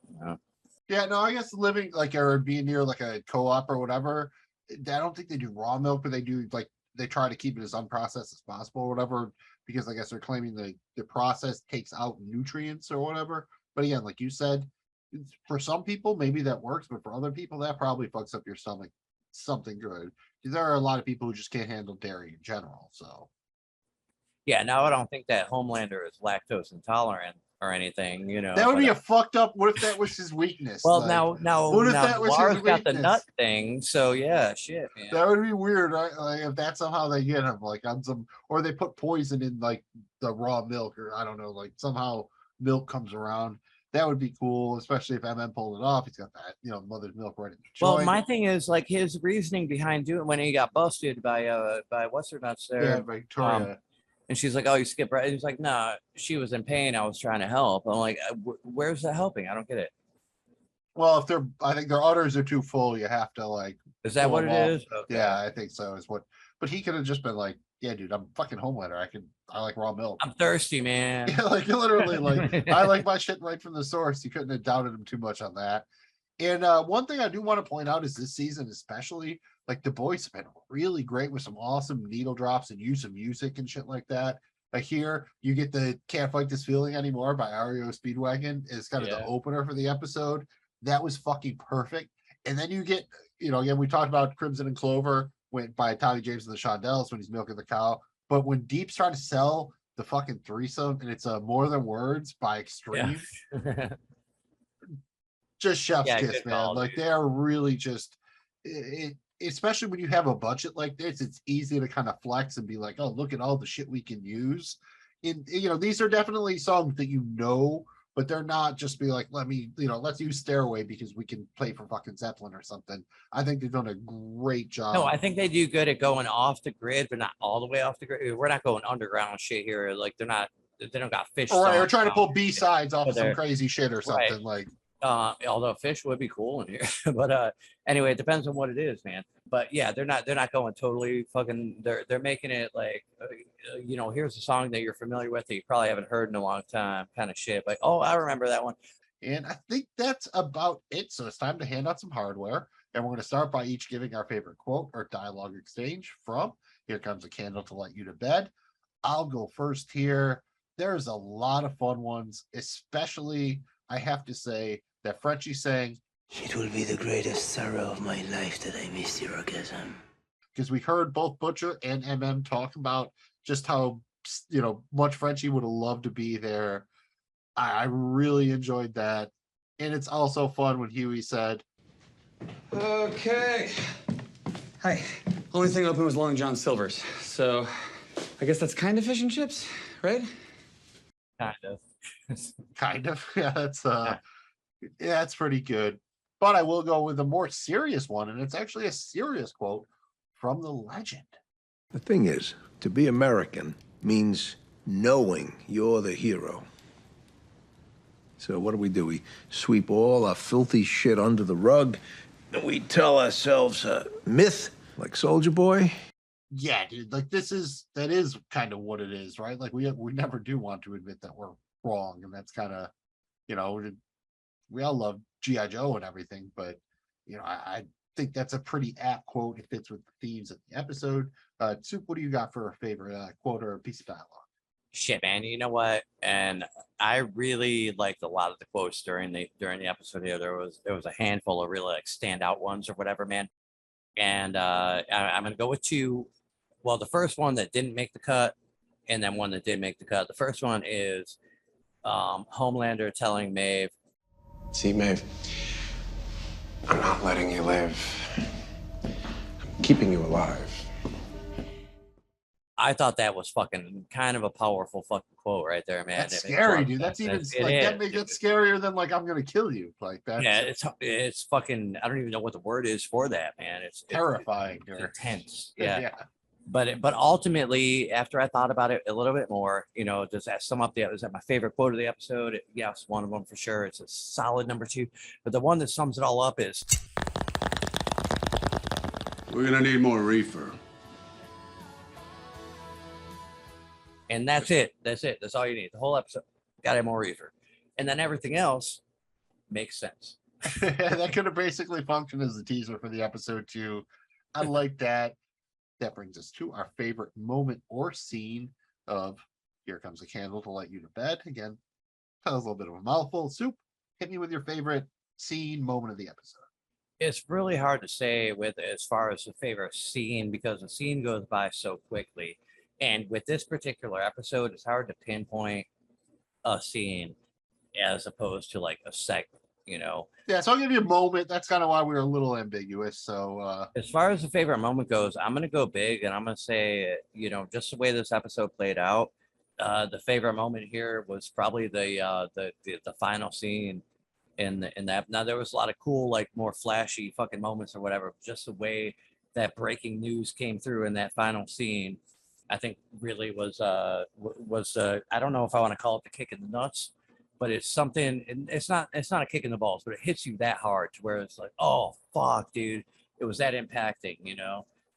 yeah, no, I guess living like or being near like a co-op or whatever, I don't think they do raw milk, but they do like they try to keep it as unprocessed as possible or whatever, because I guess they're claiming the process takes out nutrients or whatever. But again, like you said, for some people maybe that works, but for other people that probably fucks up your stomach something good. There are a lot of people who just can't handle dairy in general. So yeah, now I don't think that Homelander is lactose intolerant or anything, you know. That would be a fucked up. What if that was his weakness? Well, like, now what if that was Lars his got the weakness? nut thing, so yeah, shit, man. That would be weird, right? Like if that's somehow they get him, like on some, or they put poison in like the raw milk, or I don't know, like somehow milk comes around. That would be cool, especially if MM pulled it off. He's got that, mother's milk right in the joint. Well, my thing is like his reasoning behind doing when he got busted by what's her nuts there, yeah, Victoria. And she's like, "Oh, you skipped right." And he's like, "No, she was in pain. I was trying to help." I'm like, "Where's that helping? I don't get it." Well, I think their udders are too full. You have to like. Is that what it is? Okay. Yeah, I think so. Is what. But he could have just been like, "Yeah, dude, I'm fucking Homelander. I like raw milk. I'm thirsty, man." Yeah, like literally, like I like my shit right from the source. You couldn't have doubted him too much on that. And one thing I do want to point out is this season, especially, like the boys have been really great with some awesome needle drops and use of music and shit like that. Like here, you get the "Can't Fight This Feeling Anymore" by REO Speedwagon is kind of the opener for the episode. That was fucking perfect. And then you get, again, we talked about Crimson and Clover went by Tommy James and the Shondells when he's milking the cow. But when Deep's trying to sell the fucking threesome and it's More Than Words by Extreme. Yeah. Just chef's kiss, man. Call, like they are really just especially when you have a budget like this, it's easy to kind of flex and be like, oh, look at all the shit we can use. these are definitely songs that but they're not just be like, let's use Stairway because we can play for fucking Zeppelin or something. I think they've done a great job. No, I think they do good at going off the grid, but not all the way off the grid. We're not going underground shit here. Like they don't got Fish. Or trying to pull B-sides off of some crazy shit or something like. Although Fish would be cool in here, but anyway, it depends on what it is, man. But yeah, they're not going totally fucking. They're making it like, here's a song that you're familiar with that you probably haven't heard in a long time, kind of shit. Like, oh, I remember that one. And I think that's about it. So it's time to hand out some hardware, and we're going to start by each giving our favorite quote or dialogue exchange from "Here Comes a Candle to Light You to Bed." I'll go first here. There's a lot of fun ones, especially I have to say that Frenchie saying, "It will be the greatest sorrow of my life that I missed your orgasm." Because we heard both Butcher and MM talk about just how, much Frenchie would have loved to be there. I really enjoyed that. And it's also fun when Huey said, "Okay. Hi. Only thing open was Long John Silver's. So I guess that's kind of fish and chips, right?" Kind of. Kind of. Yeah, that's pretty good. But I will go with a more serious one, and it's actually a serious quote from the legend. The thing is, to be American means knowing you're the hero. So what do? We sweep all our filthy shit under the rug, and we tell ourselves a myth like Soldier Boy. Yeah, dude, like that is kind of what it is, right? Like we never do want to admit that we're wrong, and that's kind of, we all love G.I. Joe and everything, but I think that's a pretty apt quote. It fits with the themes of the episode. Soup, what do you got for a favorite quote or a piece of dialogue? Shit, man, you know what? And I really liked a lot of the quotes during the episode here. There was a handful of really like standout ones or whatever, man. And I'm gonna go with two. Well, the first one that didn't make the cut, and then one that did make the cut. The first one is Homelander telling Maeve, "See, Maeve, I'm not letting you live. I'm keeping you alive." I thought that was fucking kind of a powerful fucking quote right there, man. That's scary, dude. That's even that's scarier than like I'm gonna kill you. Like that. Yeah, it's fucking. I don't even know what the word is for that, man. It's terrifying. It's intense. Yeah. But ultimately, after I thought about it a little bit more, does that sum up is that my favorite quote of the episode? Yes, one of them for sure. It's a solid number 2. But the one that sums it all up is, "We're gonna need more reefer." And that's it. That's all you need. The whole episode. Gotta have more reefer. And then everything else makes sense. That could have basically functioned as the teaser for the episode too. I like that. That brings us to our favorite moment or scene of "Here Comes a Candle to Light You to Bed." Again, that was a little bit of a mouthful. Soup, hit me with your favorite scene, moment of the episode. It's really hard to say as far as the favorite scene, because the scene goes by so quickly. And with this particular episode, it's hard to pinpoint a scene as opposed to like a segment, Yeah, so I'll give you a moment. That's kind of why we were a little ambiguous. So as far as the favorite moment goes, I'm gonna go big, and I'm gonna say, just the way this episode played out, the favorite moment here was probably the final scene in that. Now there was a lot of cool, like more flashy fucking moments or whatever. Just the way that breaking news came through in that final scene, I think really was I don't know if I want to call it the kick in the nuts, but it's something. It's not a kick in the balls, but it hits you that hard to where it's like, oh fuck, dude, it was that impacting,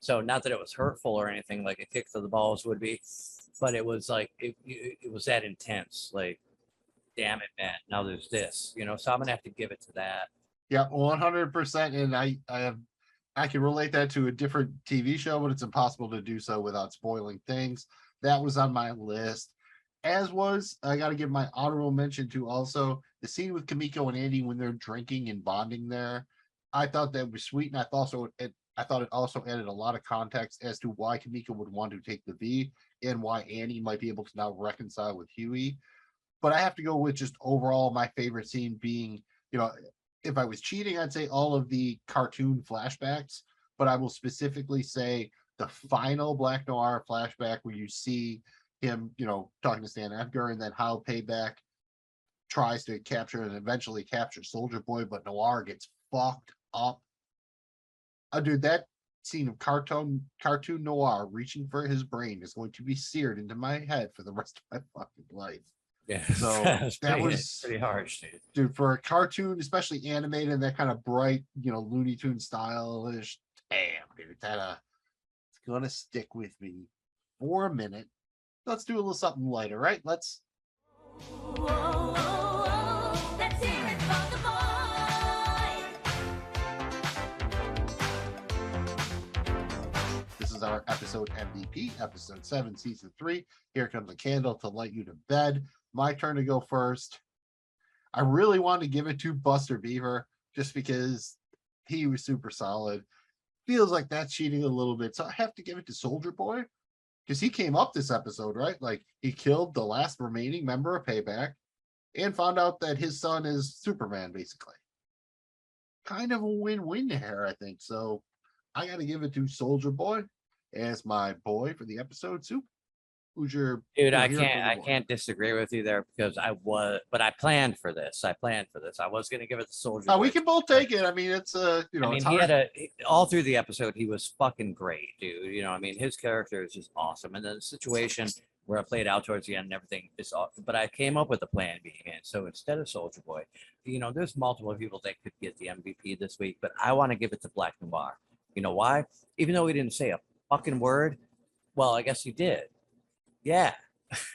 So not that it was hurtful or anything like a kick to the balls would be, but it was like it was that intense. Like, damn it, man. Now there's this, So I'm gonna have to give it to that. Yeah, 100%. And I can relate that to a different TV show, but it's impossible to do so without spoiling things. That was on my list. As was, I got to give my honorable mention to also the scene with Kimiko and Andy when they're drinking and bonding there. I thought that was sweet, and I thought it also added a lot of context as to why Kimiko would want to take the V and why Andy might be able to now reconcile with Huey. But I have to go with just overall my favorite scene being, if I was cheating, I'd say all of the cartoon flashbacks, but I will specifically say the final Black Noir flashback where you see him, talking to Stan Edgar, and then how Payback tries to capture and eventually capture Soldier Boy, but Noir gets fucked up. Dude, that scene of cartoon Noir reaching for his brain is going to be seared into my head for the rest of my fucking life. Yeah, so that was pretty harsh, dude. For a cartoon, especially animated, and that kind of bright, Looney Tune stylish. Damn, dude, that it's gonna stick with me for a minute. Let's do a little something lighter, right? Let's. This is our episode MVP, episode 7, season 3. Here comes a candle to light you to bed. My turn to go first. I really wanted to give it to Buster Beaver just because he was super solid. Feels like that's cheating a little bit, so I have to give it to Soldier Boy because he came up this episode, right? Like he killed the last remaining member of Payback and found out that his son is Superman, basically. Kind of a win-win here, I think. So I got to give it to Soldier Boy as my boy for the episode. Soup. Who's your dude? I can't disagree with you there because but I planned for this. I was going to give it to Soldier Boy. We can both take it. I mean, it's I mean, it's hard. All through the episode, he was fucking great, dude. I mean, his character is just awesome, and then the situation where I played out towards the end and everything is awesome. But I came up with a plan B, man. So instead of Soldier Boy, there's multiple people that could get the MVP this week, but I want to give it to Black Noir. You know why? Even though he didn't say a fucking word, well, I guess he did. Yeah,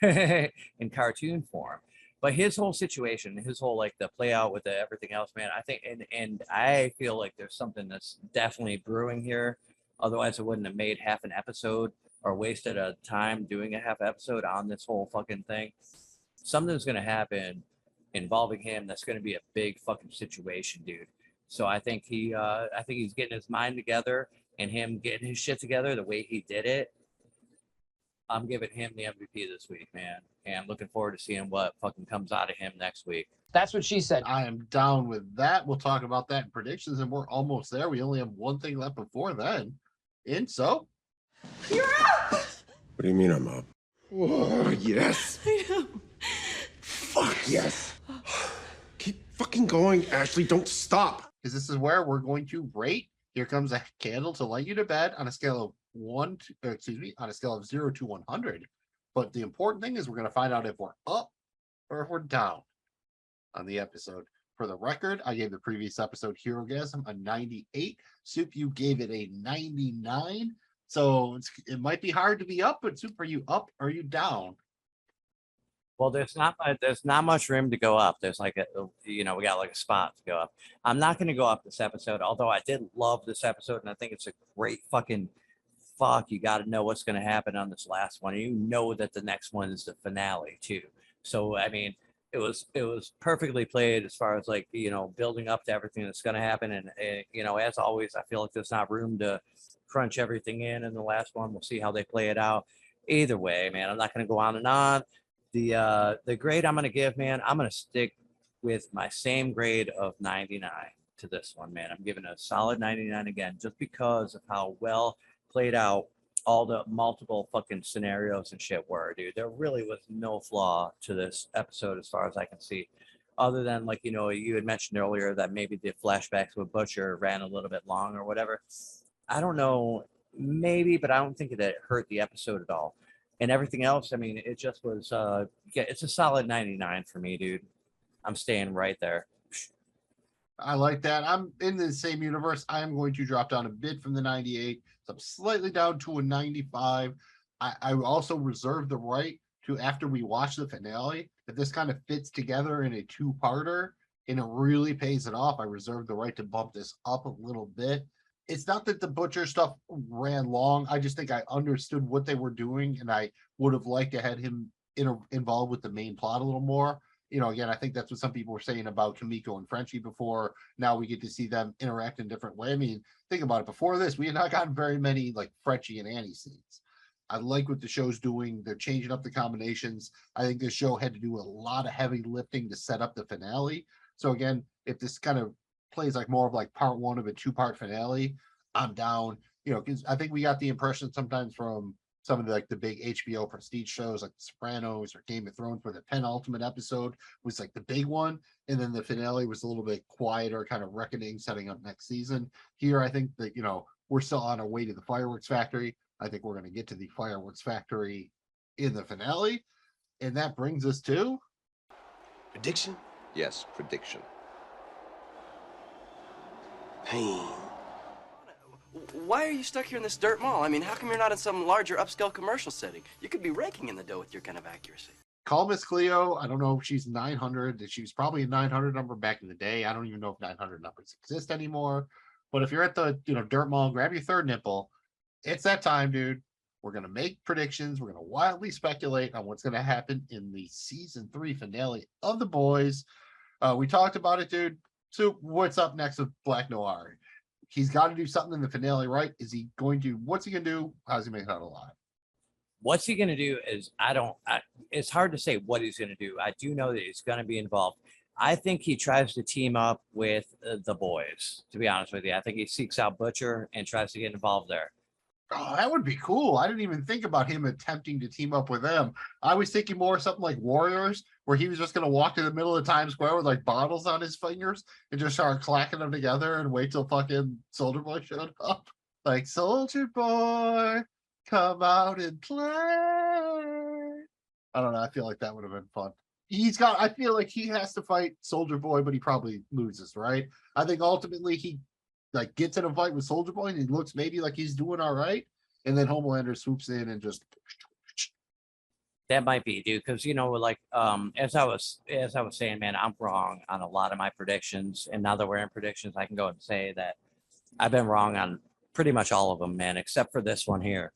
in cartoon form, but his whole situation, his whole the play out with everything else, man. I think, and I feel like there's something that's definitely brewing here. Otherwise, I wouldn't have made half an episode or wasted a time doing a half episode on this whole fucking thing. Something's gonna happen involving him. That's gonna be a big fucking situation, dude. So I think he's getting his mind together and him getting his shit together the way he did it. I'm giving him the MVP this week, man. And I'm looking forward to seeing what fucking comes out of him next week. That's what she said. I am down with that. We'll talk about that in predictions, and we're almost there. We only have one thing left before then. And so... You're up! What do you mean I'm up? Oh, yes. I know. Fuck yes. Keep fucking going, Ashley. Don't stop. Because this is where we're going to rate. Here comes a candle to light you to bed on a scale of on a scale of 0 to 100. But the important thing is we're going to find out if we're up or if we're down on the episode. For the record, I gave the previous episode Herogasm a 98. Soup, you gave it a 99. So it might be hard to be up, but Soup, are you up or are you down? Well, there's not much room to go up. There's we got a spot to go up. I'm not going to go up this episode, although I did love this episode, and I think it's a great fucking you got to know what's going to happen on this last one. And you know that the next one is the finale too. So I mean, it was perfectly played as far as building up to everything that's going to happen. And as always, I feel like there's not room to crunch everything in the last one. We'll see how they play it out. Either way, man, I'm not going to go on and on. The grade I'm going to give, man, I'm going to stick with my same grade of 99 to this one, man. I'm giving a solid 99 again, just because of how well played out all the multiple fucking scenarios and shit were, dude. There really was no flaw to this episode as far as I can see, other than you had mentioned earlier that maybe the flashbacks with Butcher ran a little bit long or whatever. I don't know, maybe, but I don't think that it hurt the episode at all. And everything else, I mean, it just was it's a solid 99 for me, dude. I'm staying right there. I like that. I'm in the same universe. I am going to drop down a bit from the 98. So I'm slightly down to a 95. I also reserve the right to, after we watch the finale, if this kind of fits together in a two-parter and it really pays it off, I reserve the right to bump this up a little bit. It's not that the Butcher stuff ran long. I just think I understood what they were doing, and I would have liked to have him involved with the main plot a little more. Again, I think that's what some people were saying about Kimiko and Frenchie before. Now we get to see them interact in a different way. I mean, think about it. Before this, we had not gotten very many Frenchie and Annie scenes. I like what the show's doing. They're changing up the combinations. I think this show had to do a lot of heavy lifting to set up the finale. So again, if this kind of plays more of part one of a two-part finale, I'm down. Because I think we got the impression sometimes from some of the, like the big HBO prestige shows like The Sopranos or Game of Thrones, where the penultimate episode was like the big one, and then the finale was a little bit quieter, kind of reckoning, setting up next season. Here, I think that, we're still on our way to the fireworks factory. I think we're going to get to the fireworks factory in the finale, and that brings us to Prediction? Yes, prediction. Pain. Why are you stuck here in this dirt mall? I mean, how come you're not in some larger upscale commercial setting? You could be raking in the dough with your kind of accuracy. Call Miss Cleo. I don't know if she's 900. She was probably a 900 number back in the day. I don't even know if 900 numbers exist anymore. But if you're at the dirt mall, grab your third nipple. It's that time, dude. We're going to make predictions. We're going to wildly speculate on what's going to happen in the season 3 finale of The Boys. We talked about it, dude. So what's up next with Black Noir? He's got to do something in the finale, right? What's he going to do? How's he make it out alive? What's he going to do is, it's hard to say what he's going to do. I do know that he's going to be involved. I think he tries to team up with the boys, to be honest with you. I think he seeks out Butcher and tries to get involved there. Oh, that would be cool. I didn't even think about him attempting to team up with them. I was thinking more something like Warriors, where he was just going to walk in the middle of Times Square with like bottles on his fingers and just start clacking them together and wait till fucking Soldier Boy showed up. Like, Soldier Boy, come out and play. I don't know. I feel like that would have been fun. I feel like he has to fight Soldier Boy, but he probably loses, right? I think ultimately he like gets in a fight with Soldier Boy and he looks maybe like he's doing all right. And then Homelander swoops in and just. That might be, dude, because like as I was saying, man, I'm wrong on a lot of my predictions, and now that we're in predictions, I can go and say that I've been wrong on pretty much all of them, man, except for this one here.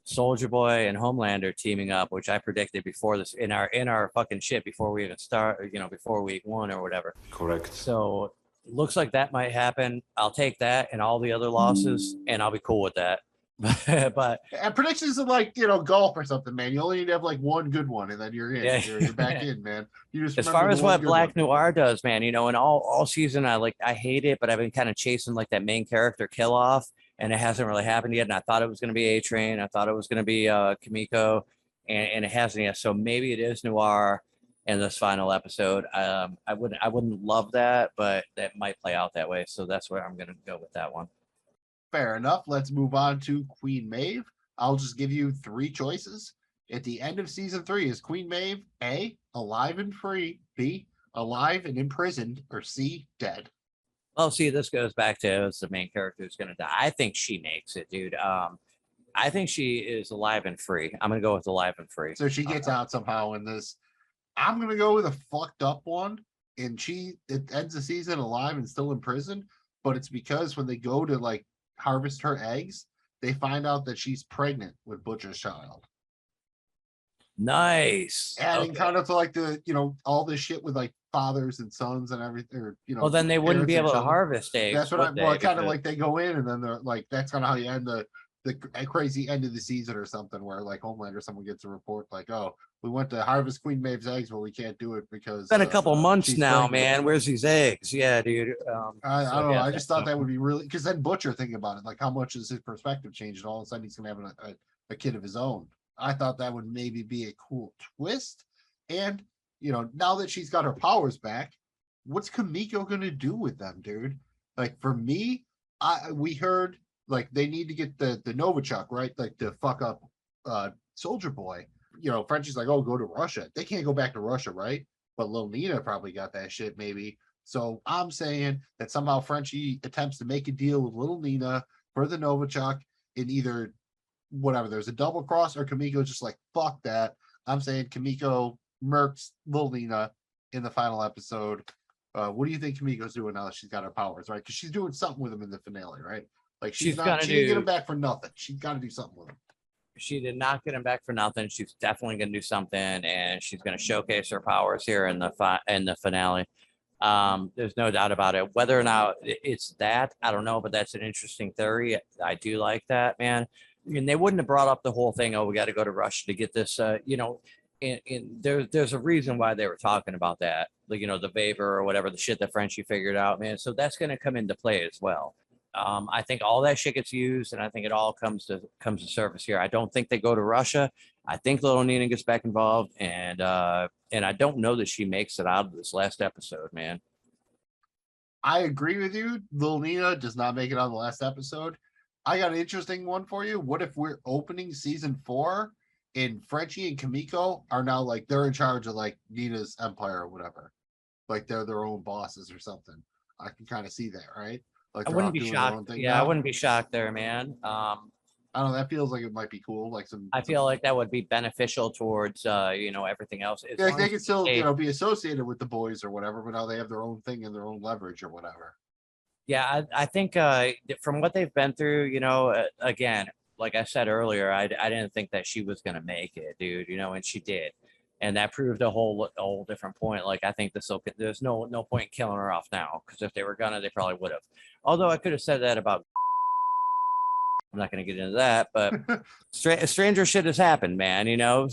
Soldier Boy and Homelander teaming up, which I predicted before this in our fucking shit before we even start, before week 1 or whatever. Correct. So looks like that might happen. I'll take that and all the other losses, and I'll be cool with that. But and predictions are like golf or something, man. You only need to have like one good one, and then you're in. Yeah. You're back in, man. You just as far as what Black Noir does, man, and all season I hate it, but I've been kind of chasing like that main character kill off, and it hasn't really happened yet. And I thought it was going to be A-Train. I thought it was going to be Kimiko, and it hasn't yet. So maybe it is Noir in this final episode. I wouldn't love that, but that might play out that way. So that's where I'm going to go with that one. Fair enough. Let's move on to Queen Maeve. I'll just give you 3 choices. At the end of season 3, is Queen Maeve A, alive and free, B, alive and imprisoned, or C, dead? Well, see, this goes back to it's the main character who's going to die. I think she makes it, dude. I think she is alive and free. I'm going to go with alive and free. So she gets out somehow in this. I'm going to go with a fucked up one, and it ends the season alive and still in prison, but it's because when they go to like harvest her eggs, they find out that she's pregnant with Butcher's child. Nice. Adding kind of to like the all this shit with like fathers and sons and everything, or well, then they wouldn't be able to harvest eggs. That's what kind of like they go in and then they're like, that's kind of how you end the crazy end of the season or something, where like Homelander, someone gets a report like, oh, we went to harvest Queen Maeve's eggs, but we can't do it because it's been a couple months now, man. Where's these eggs? Yeah, dude. I don't know. I just thought that would be really, because then Butcher, thinking about it, like how much is his perspective changed, and all of a sudden he's gonna have a kid of his own. I thought that would maybe be a cool twist. And now that she's got her powers back, what's Kimiko gonna do with them, dude? Like for me, we heard like they need to get the Novichok, right? Like to fuck up Soldier Boy. Frenchie's like, oh, go to Russia. They can't go back to Russia, right? But Lil Nina probably got that shit, maybe. So I'm saying that somehow Frenchie attempts to make a deal with Little Nina for the Novichok in either whatever. There's a double cross, or Kimiko just like, fuck that. I'm saying Kimiko murks Lil Nina in the final episode. What do you think Kimiko's doing now that she's got her powers, right? Because she's doing something with him in the finale, right? Like she didn't get him back for nothing. She's got to do something with him. She did not get him back for nothing. She's definitely going to do something, and she's going to showcase her powers here in the finale. There's no doubt about it. Whether or not it's that, I don't know, but that's an interesting theory. I do like that, man. And they wouldn't have brought up the whole thing, oh, we got to go to Russia to get this, there's a reason why they were talking about that, like, the Beaver or whatever, the shit that Frenchie figured out, man. So that's going to come into play as well. I think all that shit gets used, and I think it all comes to surface here. I don't think they go to Russia. I think little Nina gets back involved, and I don't know that she makes it out of this last episode, man. I agree with you. Little Nina does not make it on the last episode. I got an interesting one for you. What if we're opening season 4 and Frenchie and Kimiko are now like they're in charge of like Nina's empire or whatever? Like they're their own bosses or something. I can kind of see that, right? Like I wouldn't be shocked. Yeah, I wouldn't be shocked there, man. I don't know. That feels like it might be cool. Like I feel like that would be beneficial towards everything else. Yeah, they can still be associated with the boys or whatever, but now they have their own thing and their own leverage or whatever. Yeah, I think from what they've been through, again, like I said earlier, I didn't think that she was gonna make it, dude. And she did, and that proved a whole different point. Like I think there's no point in killing her off now, because if they were gonna, they probably would have. Although I could have said that about. I'm not going to get into that, but stranger shit has happened, man.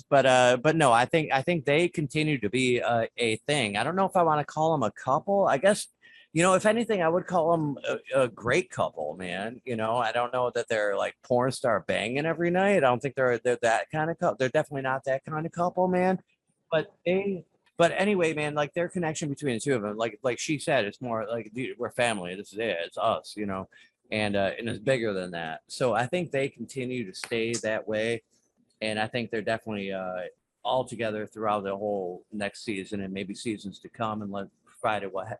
But no, I think they continue to be a thing. I don't know if I want to call them a couple. I guess, if anything, I would call them a great couple, man. I don't know that they're like porn star banging every night. I don't think they're that kind of couple. They're definitely not that kind of couple, man. But anyway, man, like their connection between the two of them, like she said, it's more like, dude, we're family. This is it. It's us, and it's bigger than that. So I think they continue to stay that way, and I think they're definitely all together throughout the whole next season and maybe seasons to come, and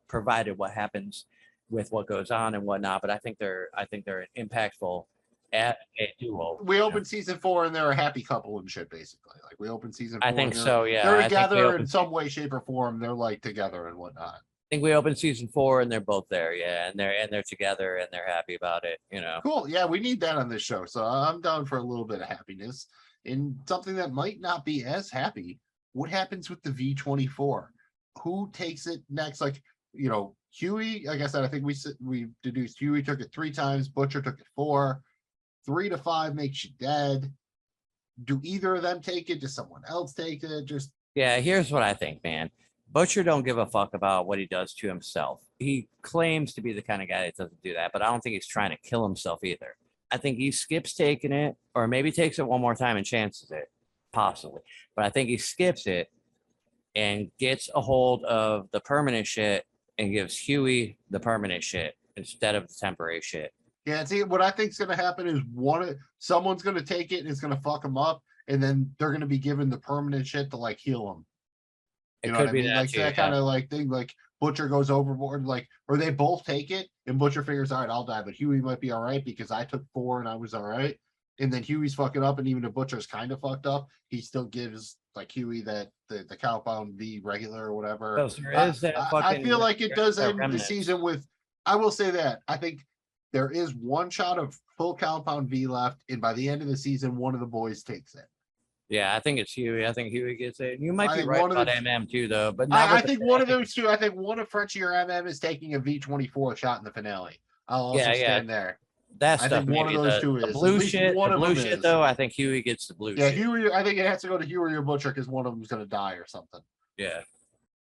provided what happens with what goes on and whatnot. But I think they're impactful at a duo. We opened season 4 and they're a happy couple and shit, basically. Like we opened season 4. I think so. Yeah, they're together in some way, shape, or form. They're like together and whatnot. I think we opened season 4 and they're both there, yeah, and they're together and they're happy about it, Cool. Yeah, we need that on this show. So I'm down for a little bit of happiness. And something that might not be as happy. What happens with the V24? Who takes it next? Like, Huey, like I said, I think we deduced Huey took it 3 times, Butcher took it 4. 3 to 5 makes you dead. Do either of them take it? Does someone else take it? Yeah, here's what I think, man. Butcher don't give a fuck about what he does to himself. He claims to be the kind of guy that doesn't do that, but I don't think he's trying to kill himself either. I think he skips taking it, or maybe takes it one more time and chances it, possibly. But I think he skips it and gets a hold of the permanent shit and gives Huey the permanent shit instead of the temporary shit. Yeah, see, what I think is going to happen is someone's going to take it and it's going to fuck them up, and then they're going to be given the permanent shit to like heal them. You know what I mean? Like that kind of like thing, like Butcher goes overboard, like, or they both take it and Butcher figures, all right, I'll die, but Huey might be all right because I took 4 and I was all right. And then Huey's fucking up, and even if Butcher's kind of fucked up, he still gives like Huey that the Compound V regular or whatever. I feel like it does end the season with, I will say that, I think there is one shot of full Compound V left, and by the end of the season, one of the boys takes it. Yeah, I think it's Huey. I think Huey gets it. You might be right about MM too, though. But I think one of those two. I think one of Frenchie or MM is taking a V24 shot in the finale. I'll also stand there. That stuff. I think one of those two is the blue shit. The blue shit, though. I think Huey gets the blue. Yeah, shit. Huey. I think it has to go to Huey or Butcher because one of them's going to die or something. Yeah.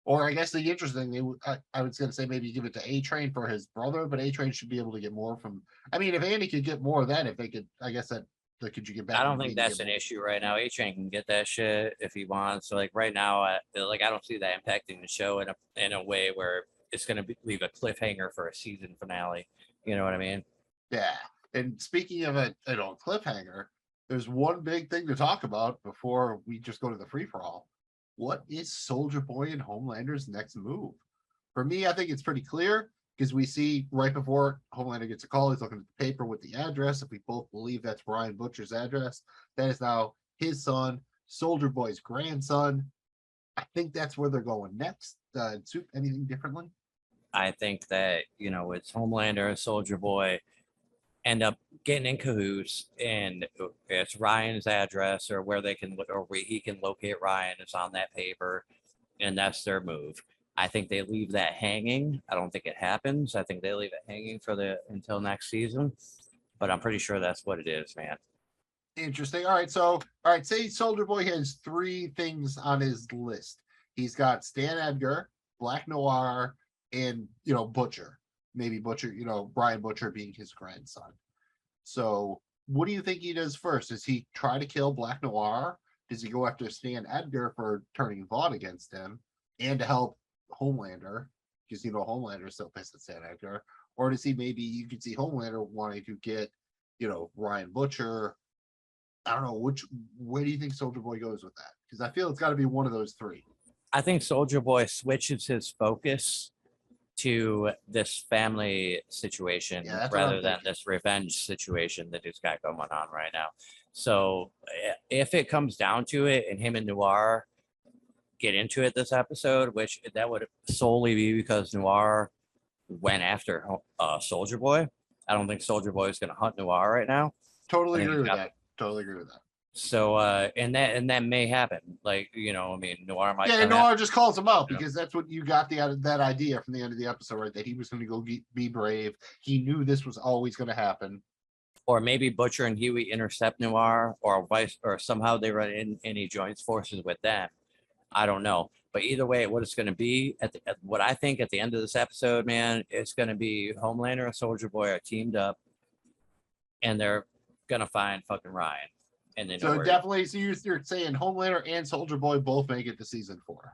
Or I guess the interesting thing, I was going to say maybe give it to A-Train for his brother, but A-Train should be able to get more from. I mean, if Andy could get more of that, if they could, I guess that. Could you get back? I don't think that's an issue right now. A-Train can get that shit if he wants. So like right now, I don't see that impacting the show in a way where it's going to leave a cliffhanger for a season finale. You know what I mean? Yeah. And speaking of a cliffhanger, there's one big thing to talk about before we just go to the free for all. What is Soldier Boy and Homelander's next move? For me, I think it's pretty clear. Because we see right before Homelander gets a call, he's looking at the paper with the address. If we both believe that's Brian Butcher's address, that is now his son, Soldier Boy's grandson. I think that's where they're going next. Soup, anything differently? I think that, it's Homelander and Soldier Boy end up getting in cahoots, and it's Ryan's address or where he can locate Ryan is on that paper, and that's their move. I think they leave that hanging. I don't think it happens. I think they leave it hanging until next season, but I'm pretty sure that's what it is, man. Interesting. All right. Say Soldier Boy has 3 things on his list. He's got Stan Edgar, Black Noir, and Butcher. maybe Butcher, Brian Butcher being his grandson. So what do you think he does first? Does he try to kill Black Noir? Does he go after Stan Edgar for turning Vaughn against him and to help Homelander? Because Homelander is still pissed at Stan Edgar. Or does he you could see Homelander wanting to get, Ryan Butcher? I don't know, where do you think Soldier Boy goes with that? Because I feel it's got to be one of those three. I think Soldier Boy switches his focus to this family situation rather than this revenge situation that he's got going on right now. So if it comes down to it and him and Noir get into it this episode, which that would solely be because Noir went after Soldier Boy. I don't think Soldier Boy is going to hunt Noir right now. Totally agree with that. So and that may happen. Noir might. Yeah, Noir just calls him out because that's what you got that idea from the end of the episode, right? That he was going to go be brave. He knew this was always going to happen. Or maybe Butcher and Huey intercept Noir, or somehow they run in and he joins forces with them. I don't know. But either way, what it's going to be what I think at the end of this episode, man, it's going to be Homelander and Soldier Boy are teamed up, and they're going to find fucking Ryan. And then definitely, so you're saying Homelander and Soldier Boy both make it to season 4?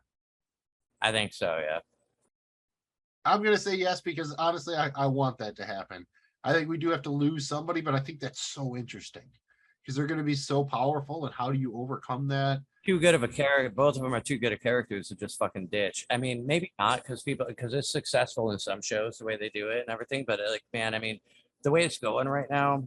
I think so, yeah. I'm going to say yes because honestly, I want that to happen. I think we do have to lose somebody, but I think that's so interesting because they're going to be so powerful. And how do you overcome that? Too good of a character. Both of them are too good of characters to just fucking ditch. I mean, maybe not because it's successful in some shows the way they do it and everything. But the way it's going right now,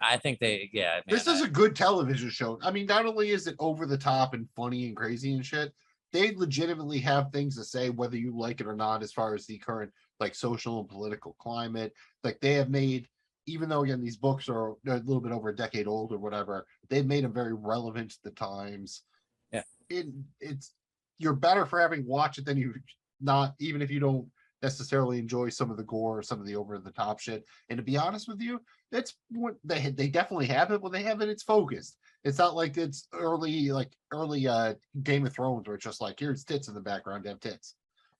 I think this is a good television show. I mean, not only is it over the top and funny and crazy and shit, they legitimately have things to say, whether you like it or not, as far as the current social and political climate. They have made, even though again these books are a little bit over a decade old or whatever, they've made them very relevant to the times. Yeah, it's you're better for having watched it than you not, even if you don't necessarily enjoy some of the gore or some of the over the top shit. And to be honest with you, that's what they definitely have it. When they have it, it's focused. It's not like it's early Game of Thrones where it's just here's tits in the background, have tits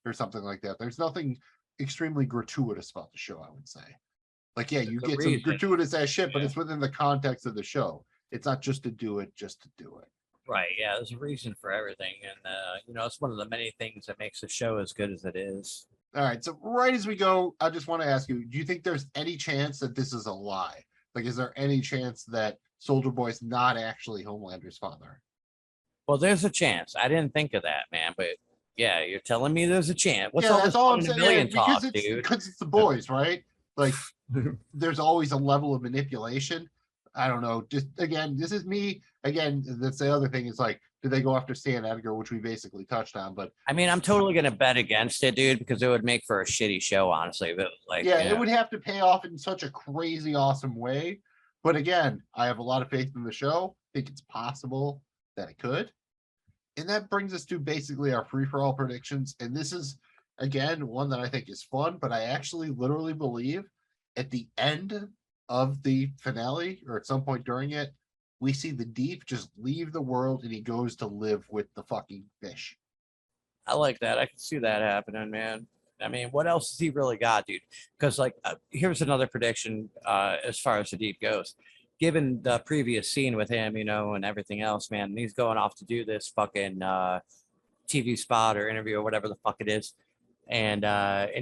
or something like that. There's nothing extremely gratuitous about the show, I would say. You get some gratuitous ass shit, but it's within the context of the show. It's not just to do it. Right. Yeah. There's a reason for everything. And, it's one of the many things that makes the show as good as it is. All right. So right as we go, I just want to ask you, do you think there's any chance that this is a lie? Is there any chance that Soldier Boy's not actually Homelander's father? Well, there's a chance. I didn't think of that, man. But yeah, you're telling me there's a chance. That's all I'm saying. Because it's the boys, right? There's always a level of manipulation. I don't know. Just again, this is me. Again, that's the other thing. Is do they go after Stan Edgar, which we basically touched on? But I mean, I'm totally gonna bet against it, dude, because it would make for a shitty show, honestly. But it would have to pay off in such a crazy, awesome way. But again, I have a lot of faith in the show. I think it's possible that it could. And that brings us to basically our free-for-all predictions. And this is, again, one that I think is fun, but I actually literally believe at the end of the finale or at some point during it, we see the Deep just leave the world and he goes to live with the fucking fish. I like that. I can see that happening, man. I mean, what else has he really got, dude? Because here's another prediction as far as the Deep goes. Given the previous scene with him, and everything else, man, he's going off to do this fucking TV spot or interview or whatever the fuck it is. And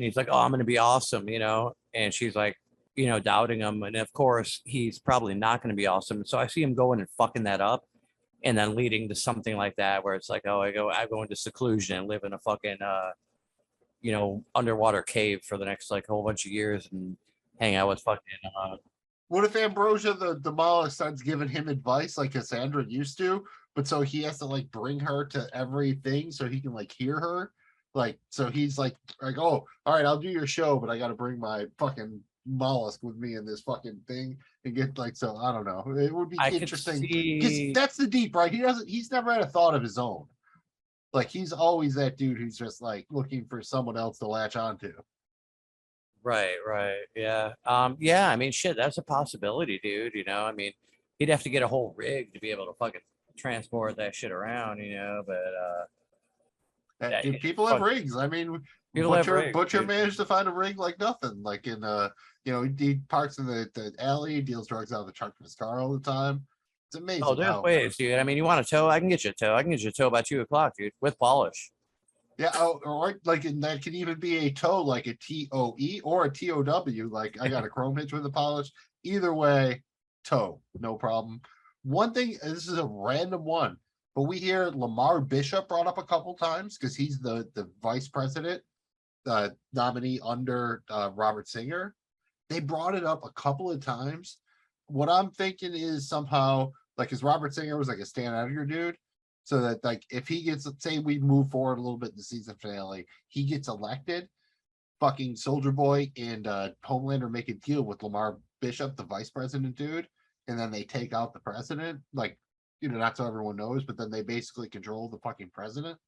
he's like, oh, I'm going to be awesome, and she's like, doubting him. And of course, he's probably not going to be awesome. So I see him going and fucking that up and then leading to something like that, where it's like, oh, I go into seclusion and live in a fucking, underwater cave for the next whole bunch of years and hang out with fucking, what if Ambrosia the mollusk starts giving him advice like Cassandra used to, but so he has to bring her to everything so he can hear her? So he's like, oh, all right, I'll do your show, but I got to bring my fucking mollusk with me in this fucking thing and get so I don't know. It would be interesting because that's the Deep, right? He's never had a thought of his own. He's always that dude who's just looking for someone else to latch onto. Right. Yeah. Yeah. I mean, shit, that's a possibility, dude. I mean, he'd have to get a whole rig to be able to fucking transport that shit around, but Dude, people have rigs. I mean, Butcher managed to find a rig like nothing. Like in he parks in the alley, deals drugs out of the trunk of his car all the time. It's amazing. Oh, there's ways, dude. I mean, you want a tow? I can get you a tow. I can get you a tow by 2 o'clock, dude, with polish. Yeah, or like that could even be a tow, like a TOE or a TOW. Like I got a chrome hitch with a polish. Either way, tow, no problem. One thing, this is a random one, but we hear Lamar Bishop brought up a couple times because he's the vice president nominee under Robert Singer. They brought it up a couple of times. What I'm thinking is somehow, like, because Robert Singer was like a Stan Edgar dude, so that, like, if he gets, let's say we move forward a little bit in the season finale, he gets elected, fucking Soldier Boy and Homelander make a deal with Lamar Bishop, the vice president dude, and then they take out the president, like, not so everyone knows, but then they basically control the fucking president.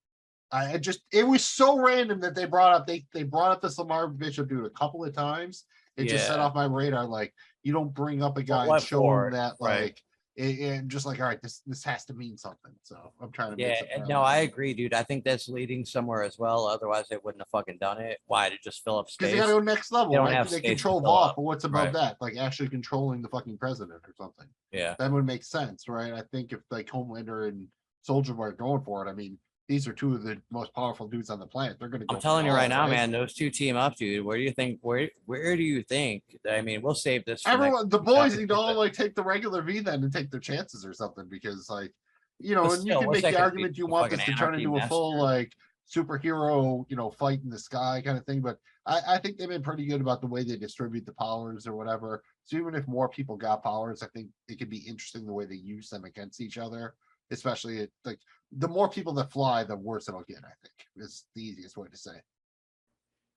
It was so random that they brought up this Lamar Bishop dude a couple of times. It just set off my radar. Like, you don't bring up a guy and show him that, like, and just like, all right, this has to mean something. So I'm trying to. No, I agree, dude. I think that's leading somewhere as well. Otherwise, they wouldn't have fucking done it. Why? To just fill up space? Because they got to go next level. They control Vought, but what's above Right. that? Like actually controlling the fucking president or something. Yeah, that would make sense, right? I think if like Homelander and Soldier Boy are going for it, I mean, these are two of the most powerful dudes on the planet. They're going to go. I'm telling you right now, man, those two team up, dude. Where do you think? Where do you think? I mean, we'll save this. For Everyone, the boys need to all like take the regular V then and take their chances or something, because like, and you can make the argument you want this to turn into a full like superhero, fight in the sky kind of thing. But I think they've been pretty good about the way they distribute the powers or whatever. So even if more people got powers, I think it could be interesting the way they use them against each other. Especially like the more people that fly, the worse it'll get. I think is the easiest way to say.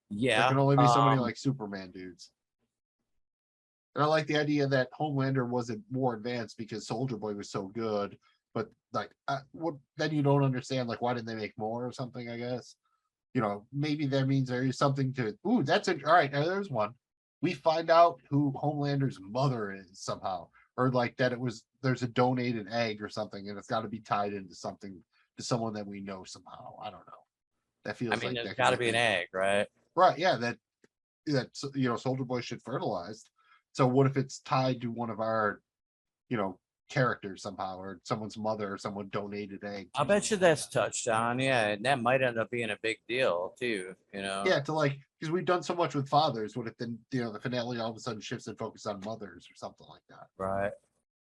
Yeah, there can only be so many like Superman dudes. And I like the idea that Homelander wasn't more advanced because Soldier Boy was so good. But like, then you don't understand like why didn't they make more or something? I guess maybe that means there is something to. Ooh, that's it. All right, now there's one. We find out who Homelander's mother is somehow. Or like that there's a donated egg or something, and it's got to be tied into something to someone that we know somehow. I don't know. That feels like there's got to be an egg, right? Right. Yeah. That Soldier Boy should fertilize. So what if it's tied to one of our, characters somehow, or someone's mother, or someone donated egg? I bet you that's touched on. Yeah, and that might end up being a big deal too. Yeah, to like, because we've done so much with fathers. What if then the finale all of a sudden shifts and focus on mothers or something like that? Right.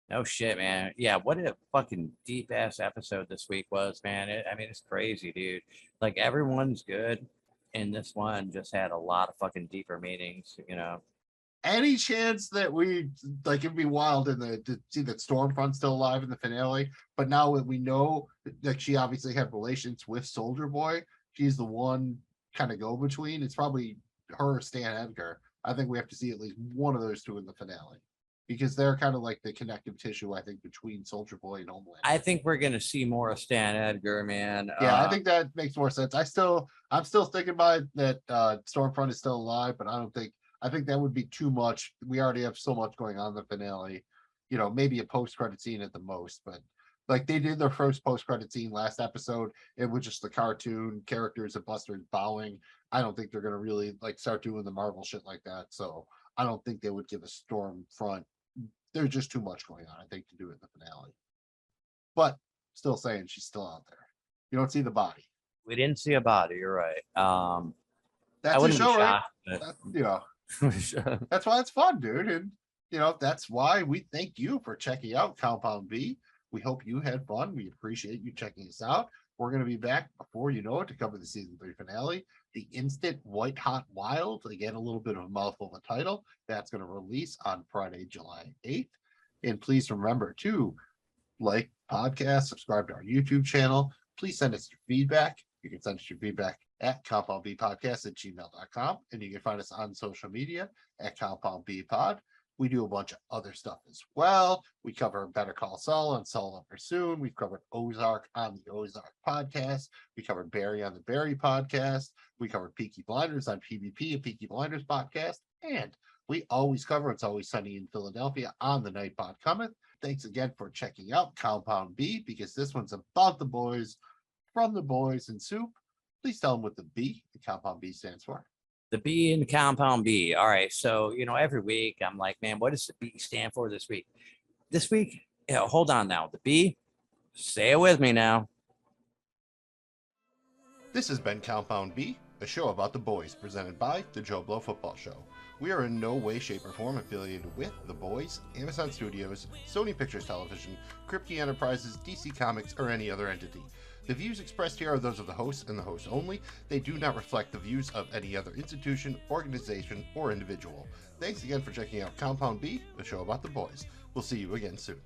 No shit, man. Yeah, what a fucking deep ass episode this week was, man. It's crazy, dude. Like everyone's good, and this one just had a lot of fucking deeper meanings. Any chance that we like it'd be wild to see that Stormfront's still alive in the finale, but now that we know that she obviously had relations with Soldier Boy, she's the one kind of go between. It's probably her or Stan Edgar. I think we have to see at least one of those two in the finale, because they're kind of like the connective tissue, I think, between Soldier Boy and Homelander. I think we're gonna see more of Stan Edgar, man. Yeah, I think that makes more sense. I'm still sticking by that. Stormfront is still alive, but I think that would be too much. We already have so much going on in the finale. Maybe a post-credit scene at the most, but like they did their first post-credit scene last episode. It was just the cartoon characters and Buster bowing. I don't think they're gonna really like start doing the Marvel shit like that. So I don't think they would give a Stormfront. There's just too much going on, I think, to do it in the finale. But still saying she's still out there. You don't see the body. We didn't see a body. You're right. That's a show, right? That's why it's fun, dude. And that's why we thank you for checking out Compound B. We hope you had fun. We appreciate you checking us out. We're going to be back before you know it to cover the season 3 finale, The Instant White Hot Wild. Again, a little bit of a mouthful of a title. That's going to release on Friday, July 8th. And please remember to like podcast, subscribe to our YouTube channel. Please send us your feedback. You can send us your feedback at compoundbpodcast@gmail.com. And you can find us on social media at compoundbpod. We do a bunch of other stuff as well. We cover Better Call Saul on Saul Over Soon. We've covered Ozark on the Ozark podcast. We covered Barry on the Barry podcast. We covered Peaky Blinders on PvP and Peaky Blinders podcast. And we always cover It's Always Sunny in Philadelphia on The Night Pod Cometh. Thanks again for checking out Compound B, because this one's about the boys, from the boys in Soup. Please tell them what the B in Compound B stands for. The B in Compound B. All right. So, every week I'm like, man, what does the B stand for this week? This week, hold on now. The B, say it with me now. This has been Compound B, a show about the boys presented by the Joe Blow Football Show. We are in no way, shape, or form affiliated with The Boys, Amazon Studios, Sony Pictures Television, Kripke Enterprises, DC Comics, or any other entity. The views expressed here are those of the host and the host only. They do not reflect the views of any other institution, organization, or individual. Thanks again for checking out Compound B, a show about the boys. We'll see you again soon.